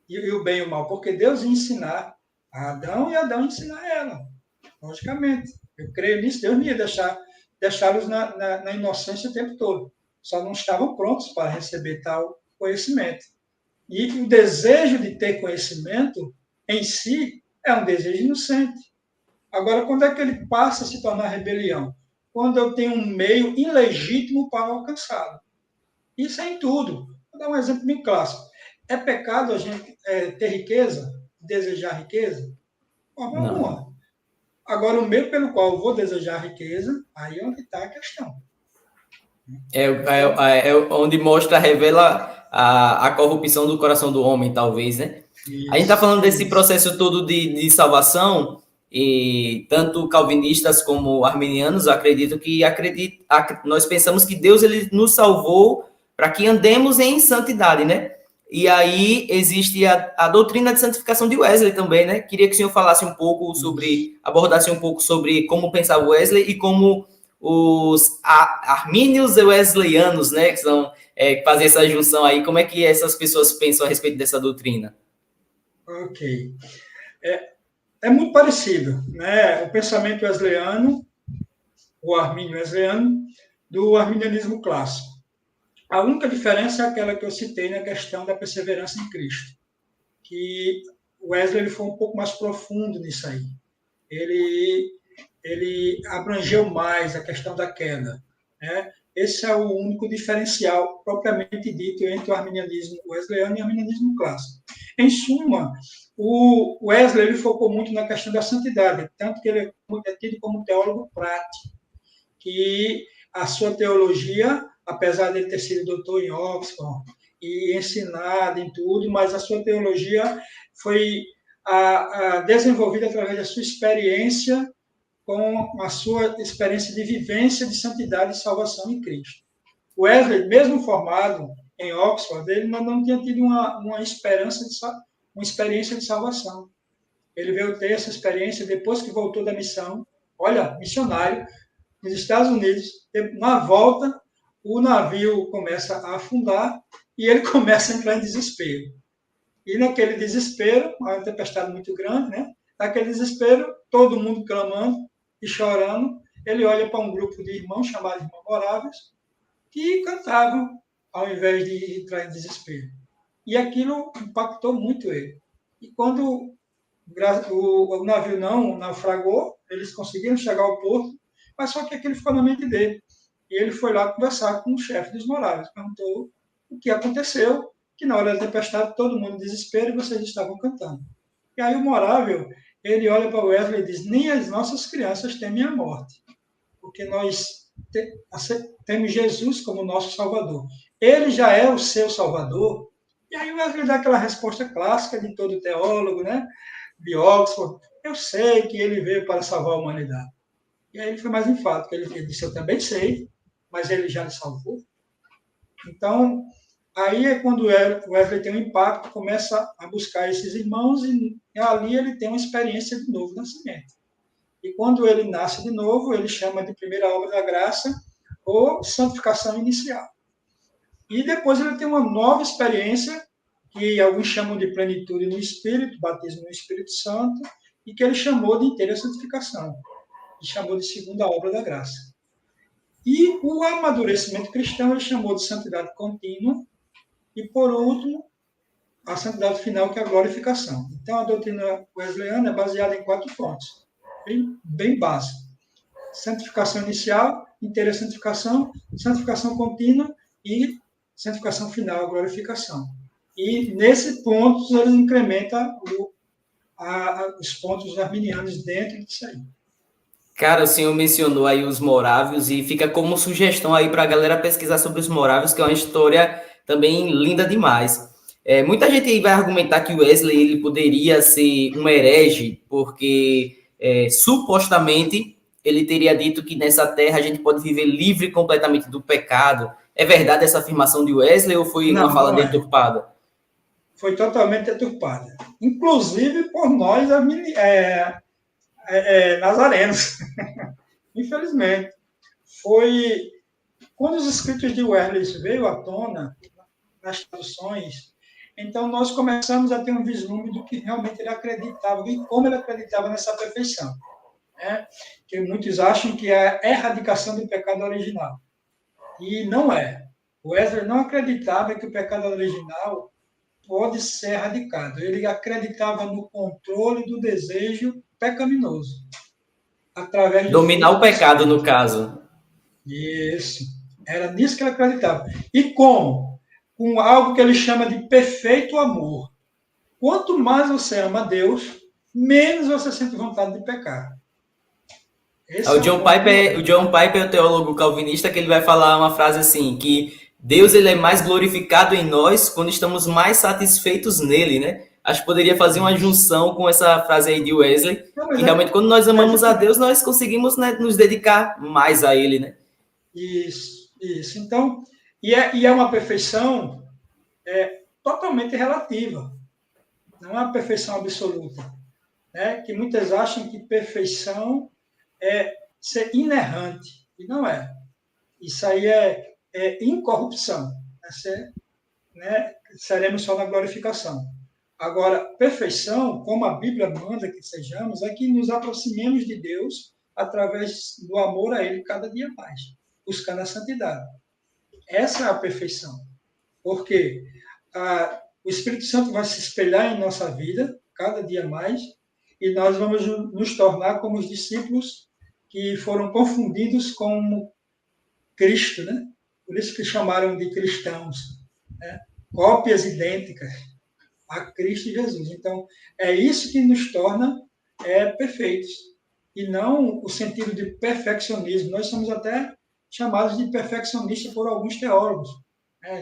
E o bem e o mal. Porque Deus ia ensinar a Adão e Adão ensinar ela, logicamente. Eu creio nisso, Deus não ia deixá-los na inocência o tempo todo. Só não estavam prontos para receber tal conhecimento. E o desejo de ter conhecimento em si é um desejo inocente. Agora, quando é que ele passa a se tornar rebelião? Quando eu tenho um meio ilegítimo para alcançá-lo. Isso é em tudo. Vou dar um exemplo bem clássico. É pecado a gente ter riqueza, desejar riqueza? De forma
Não.
alguma. Agora, o meio pelo qual eu vou desejar riqueza, aí é onde está a questão. Então,
É onde mostra, revela a corrupção do coração do homem, talvez, né? A gente está
isso,
falando desse
isso.
processo todo de salvação, e tanto calvinistas como arminianos acreditam que nós pensamos que Deus ele nos salvou para que andemos em santidade, né? E aí existe a doutrina de santificação de Wesley também, né? Queria que o senhor falasse um pouco
Isso.
abordasse um pouco sobre como pensava Wesley e como os armínios e wesleyanos, né? Que são que fazem essa junção aí. Como é que essas pessoas pensam a respeito dessa doutrina?
Ok. É muito parecido, né? O pensamento wesleyano, o armínio wesleyano, do arminianismo clássico. A única diferença é aquela que eu citei na questão da perseverança em Cristo, que Wesley ele foi um pouco mais profundo nisso aí. Ele abrangeu mais a questão da queda, né? Esse é o único diferencial propriamente dito entre o arminianismo wesleyano e o arminianismo clássico. Em suma, o Wesley ele focou muito na questão da santidade, tanto que ele é tido como teólogo prático, que a sua teologia, apesar de ele ter sido doutor em Oxford e ensinado em tudo, mas a sua teologia foi desenvolvida através da sua experiência com a sua experiência de vivência de santidade e salvação em Cristo. Wesley, mesmo formado em Oxford, ele não tinha tido uma experiência de salvação. Ele veio ter essa experiência depois que voltou da missão. Olha, missionário nos Estados Unidos. Na volta, o navio começa a afundar e ele começa a entrar em desespero. E naquele desespero, uma tempestade muito grande, né? Naquele desespero, todo mundo clamando e chorando, ele olha para um grupo de irmãos chamados Irmãos Moráveis que cantavam ao invés de entrar em desespero. E aquilo impactou muito ele. E quando o navio não naufragou, eles conseguiram chegar ao porto, mas só que aquilo ficou na mente dele. E ele foi lá conversar com o chefe dos moráveis, perguntou o que aconteceu, que na hora da tempestade todo mundo em desespero e vocês estavam cantando. E aí o morável, ele olha para o Wesley e diz, nem as nossas crianças temem a morte, porque nós temos Jesus como nosso Salvador. Ele já é o seu Salvador. E aí o Wesley dá aquela resposta clássica de todo teólogo, né? De Oxford. Eu sei que ele veio para salvar a humanidade. E aí ele foi mais enfático. Ele disse, eu também sei, mas ele já nos salvou. Então, aí é quando o Wesley tem um impacto, começa a buscar esses irmãos e ali ele tem uma experiência de novo nascimento. E quando ele nasce de novo, ele chama de primeira obra da graça ou santificação inicial. E depois ele tem uma nova experiência, que alguns chamam de plenitude no Espírito, batismo no Espírito Santo, e que ele chamou de inteira santificação. Ele chamou de segunda obra da graça. E o amadurecimento cristão ele chamou de santidade contínua, e por último, a santidade final, que é a glorificação. Então, a doutrina wesleyana é baseada em 4 pontos, bem básico. Santificação inicial, inteira santificação, santificação contínua e santificação final, a glorificação. E, nesse ponto, ele incrementa os pontos arminianos dentro disso aí.
Cara, o senhor mencionou aí os morávios e fica como sugestão aí para a galera pesquisar sobre os morávios, que é uma história também linda demais. Muita gente vai argumentar que o Wesley ele poderia ser um herege, porque supostamente ele teria dito que nessa terra a gente pode viver livre completamente do pecado. É verdade essa afirmação de Wesley ou foi uma
Não,
fala
não é.
deturpada?
Foi totalmente deturpada. Inclusive por nós, nazarenos. Infelizmente. Foi quando os escritos de Wesley veio à tona, nas traduções, Então, nós começamos a ter um vislumbre do que realmente ele acreditava e como ele acreditava nessa perfeição. Né? Que muitos acham que é a erradicação do pecado original. E não é. O Wesley não acreditava que o pecado original pode ser erradicado. Ele acreditava no controle do desejo pecaminoso. Através do
Dominar
fruto
o
do
pecado,
Espírito.
no caso.
Isso. Era nisso que ele acreditava. E como? Com algo que ele chama de perfeito amor. Quanto mais você ama Deus, menos você sente vontade de pecar. Esse é o ponto.
O John Piper é o teólogo calvinista que ele vai falar uma frase assim, que Deus ele é mais glorificado em nós quando estamos mais satisfeitos nele, né? Acho que poderia fazer uma junção com essa frase aí de Wesley,
Não,
que realmente quando nós amamos a Deus, nós conseguimos, né, nos dedicar mais a ele, né?
Isso, isso. Então, e é uma perfeição totalmente relativa, não é uma perfeição absoluta. Né? Que muitas acham que perfeição é ser inerrante, e não é. Isso aí é incorrupção. Né? Seremos só na glorificação. Agora, perfeição, como a Bíblia manda que sejamos, é que nos aproximemos de Deus através do amor a Ele cada dia mais, buscando a santidade. Essa é a perfeição. Porque o Espírito Santo vai se espelhar em nossa vida cada dia mais e nós vamos nos tornar como os discípulos que foram confundidos com Cristo, né? Por isso que chamaram de cristãos, né? Cópias idênticas a Cristo Jesus. Então, é isso que nos torna perfeitos, e não o sentido de perfeccionismo. Nós somos até chamados de perfeccionistas por alguns teólogos.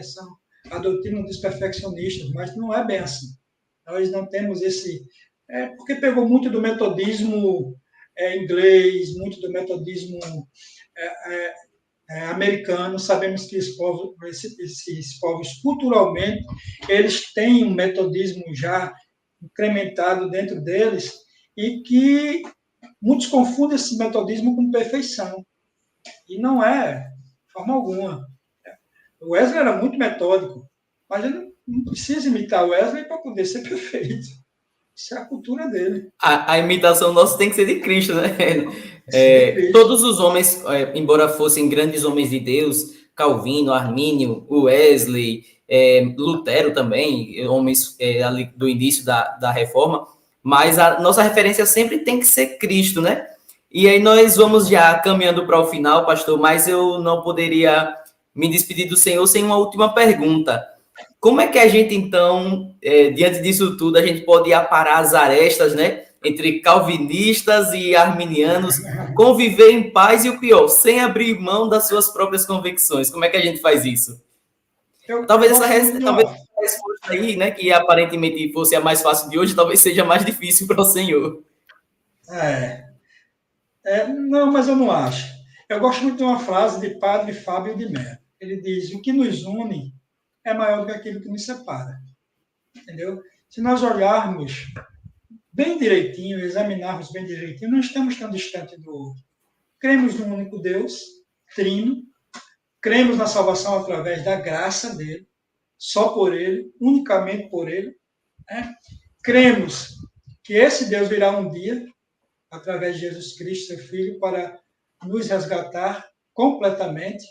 São a doutrina dos perfeccionistas, mas não é bem assim. Nós não temos esse... porque pegou muito do metodismo inglês, muito do metodismo americano. Sabemos que esses povos, culturalmente, eles têm um metodismo já incrementado dentro deles e que muitos confundem esse metodismo com perfeição. E não é, de forma alguma. O Wesley era muito metódico, mas ele não precisa imitar o Wesley para poder ser perfeito. Isso é a cultura dele.
A imitação nossa tem que ser de Cristo, né?
Cristo.
Todos os homens, embora fossem grandes homens de Deus, Calvino, Armínio, Wesley, Lutero também, homens ali do início da Reforma, mas a nossa referência sempre tem que ser Cristo, né? E aí nós vamos já caminhando para o final, pastor, mas eu não poderia me despedir do Senhor sem uma última pergunta. Como é que a gente, então, diante disso tudo, a gente pode aparar as arestas, né? Entre calvinistas e arminianos, conviver em paz e o pior, sem abrir mão das suas próprias convicções. Como é que a gente faz isso? Talvez essa resposta aí, né, que aparentemente fosse a mais fácil de hoje, talvez seja mais difícil para o Senhor.
Não, mas eu não acho. Eu gosto muito de uma frase de Padre Fábio de Mello. Ele diz: o que nos une é maior do que aquilo que nos separa. Entendeu? Se nós olharmos bem direitinho, examinarmos bem direitinho, não estamos tão distantes do outro. Cremos no único Deus, trino, cremos na salvação através da graça dele, só por ele, unicamente por ele. Né? Cremos que esse Deus virá um dia, através de Jesus Cristo, seu Filho, para nos resgatar completamente,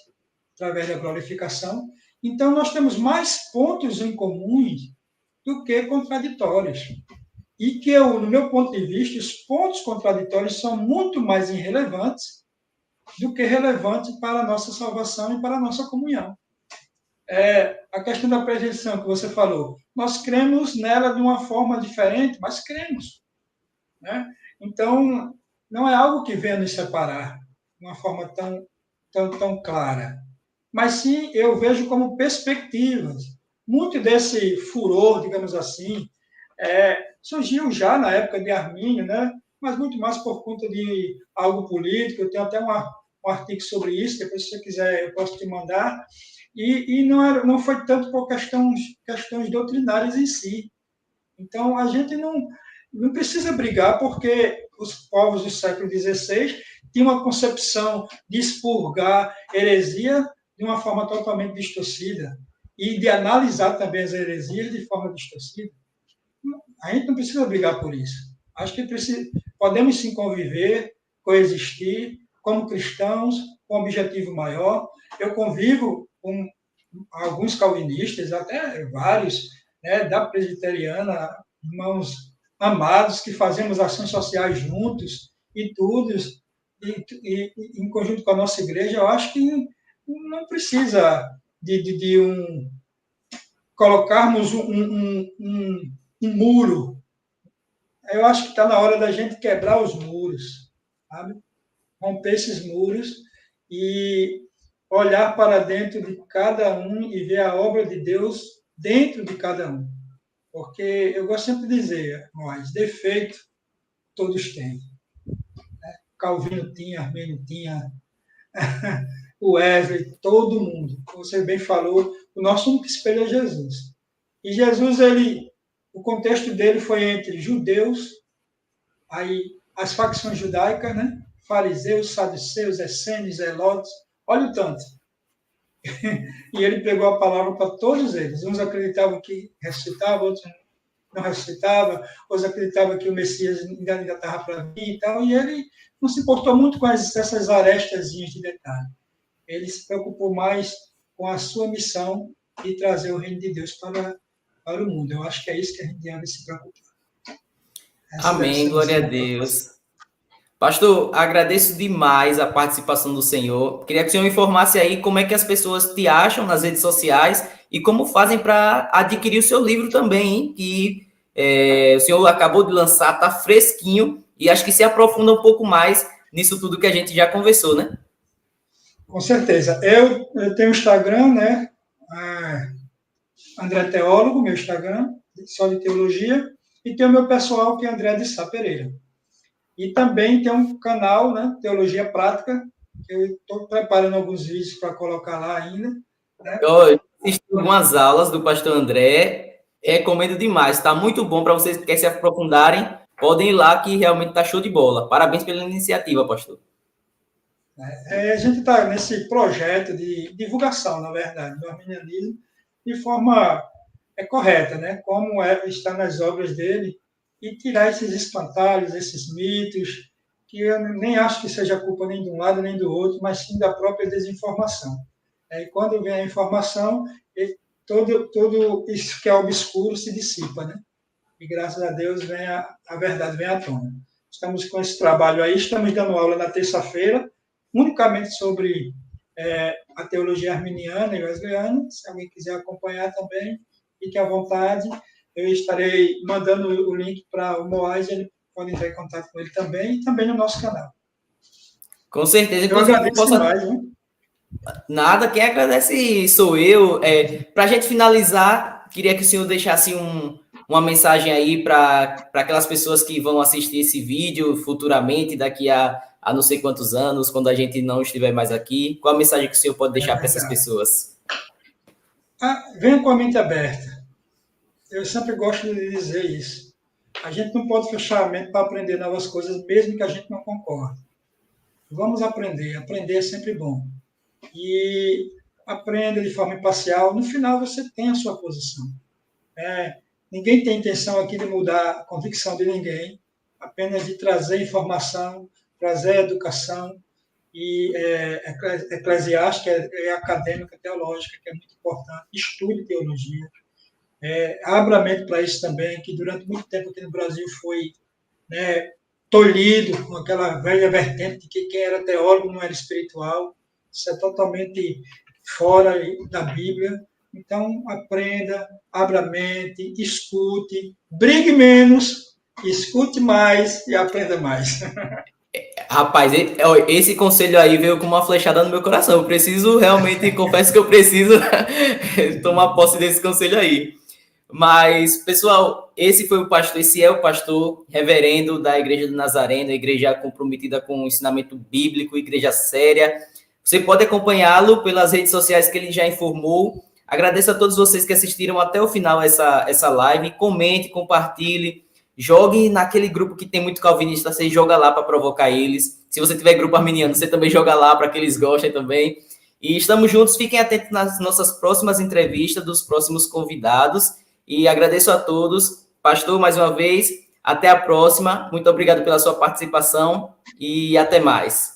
através da glorificação. Então, nós temos mais pontos em comum do que contraditórios. E que, no meu ponto de vista, os pontos contraditórios são muito mais irrelevantes do que relevantes para a nossa salvação e para a nossa comunhão. A questão da presença que você falou, nós cremos nela de uma forma diferente, mas cremos. Né? Então, não é algo que venha nos separar de uma forma tão clara. Mas sim, eu vejo como perspectivas. Muito desse furor, digamos assim, surgiu já na época de Armínio, né? Mas muito mais por conta de algo político. Eu tenho até um artigo sobre isso, depois, se você quiser, eu posso te mandar. E não foi tanto por questões doutrinárias em si. Então, a gente não precisa brigar, porque os povos do século XVI tinham uma concepção de expurgar heresia de uma forma totalmente distorcida. e de analisar também as heresias de forma distorcida. A gente não precisa brigar por isso. Acho que podemos sim conviver, coexistir como cristãos, com um objetivo maior. Eu convivo com alguns calvinistas, até vários, né, da presbiteriana, irmãos amados, que fazemos ações sociais juntos e tudo, e em conjunto com a nossa igreja. Eu acho que não precisa de colocarmos um muro. Eu acho que está na hora da gente quebrar os muros, sabe? Romper esses muros e olhar para dentro de cada um e ver a obra de Deus dentro de cada um. Porque eu gosto sempre de dizer, mas defeito todos têm. Calvino tinha, Armênio tinha, o Wesley, todo mundo. Você bem falou, o nosso único espelho é Jesus. E Jesus, o contexto dele foi entre judeus, aí as facções judaicas, né? Fariseus, saduceus, essênios, zelotes, olha o tanto. E ele pregou a palavra para todos eles. Uns acreditavam que ressuscitava, outros não ressuscitava, outros acreditavam que o Messias ainda estava para vir e tal, e ele não se importou muito com essas arestazinhas de detalhe. Ele se preocupou mais com a sua missão de trazer o reino de Deus para o mundo. Eu acho que é isso que a gente deve se preocupar.
Amém, glória a Deus. Pastor, agradeço demais a participação do senhor. Queria que o senhor informasse aí como é que as pessoas te acham nas redes sociais e como fazem para adquirir o seu livro também, hein? Que o senhor acabou de lançar, está fresquinho e acho que se aprofunda um pouco mais nisso tudo que a gente já conversou, né?
Com certeza. Eu tenho um Instagram, né? André Teólogo, meu Instagram, só de teologia, e tem o meu pessoal, que é André de Sá Pereira. E também tem um canal, né, Teologia Prática, que eu estou preparando alguns vídeos para colocar lá ainda. Né?
Eu assisti algumas aulas do pastor André, recomendo demais, está muito bom para vocês que querem se aprofundarem, podem ir lá que realmente está show de bola. Parabéns pela iniciativa, pastor.
A gente está nesse projeto de divulgação, na verdade, do arminianismo, de forma correta, né? Como está nas obras dele, e tirar esses espantalhos, esses mitos, que eu nem acho que seja culpa nem de um lado nem do outro, mas sim da própria desinformação. E quando vem a informação, todo isso que é obscuro se dissipa, né? E graças a Deus vem a verdade vem à tona. Estamos com esse trabalho aí, estamos dando aula na terça-feira, unicamente sobre a teologia arminiana e wesleyana. Se alguém quiser acompanhar também, fique à vontade. Eu estarei mandando o link para o Moaz, ele pode entrar em contato com ele também, e também no nosso canal.
Com certeza.
Eu agradeço demais, né?
Nada, quem agradece sou eu. Para a gente finalizar, queria que o senhor deixasse uma mensagem aí para aquelas pessoas que vão assistir esse vídeo futuramente, daqui a não sei quantos anos, quando a gente não estiver mais aqui. Qual a mensagem que o senhor pode deixar para essas pessoas?
Venha com a mente aberta. Eu sempre gosto de dizer isso. A gente não pode fechar a mente para aprender novas coisas, mesmo que a gente não concorde. Vamos aprender. Aprender é sempre bom. E aprenda de forma imparcial. No final, você tem a sua posição. Ninguém tem intenção aqui de mudar a convicção de ninguém, apenas de trazer informação, trazer educação e eclesiástica, acadêmica, teológica, que é muito importante. Estude teologia. Abra a mente para isso também, que durante muito tempo aqui no Brasil foi tolhido com aquela velha vertente de que quem era teólogo não era espiritual. Isso é totalmente fora da Bíblia. Então, aprenda, abra a mente, escute, brigue menos, escute mais e aprenda mais.
Rapaz, esse conselho aí veio com uma flechada no meu coração. Eu preciso realmente, confesso que eu preciso tomar posse desse conselho aí. Mas, pessoal, esse é o pastor reverendo da Igreja do Nazareno, igreja comprometida com o ensinamento bíblico, igreja séria. Você pode acompanhá-lo pelas redes sociais que ele já informou. Agradeço a todos vocês que assistiram até o final essa live. Comente, compartilhe, jogue naquele grupo que tem muito calvinista, você joga lá para provocar eles. Se você tiver grupo arminiano, você também joga lá para que eles gostem também. E estamos juntos, fiquem atentos nas nossas próximas entrevistas, dos próximos convidados. E agradeço a todos. Pastor, mais uma vez, até a próxima. Muito obrigado pela sua participação e até mais.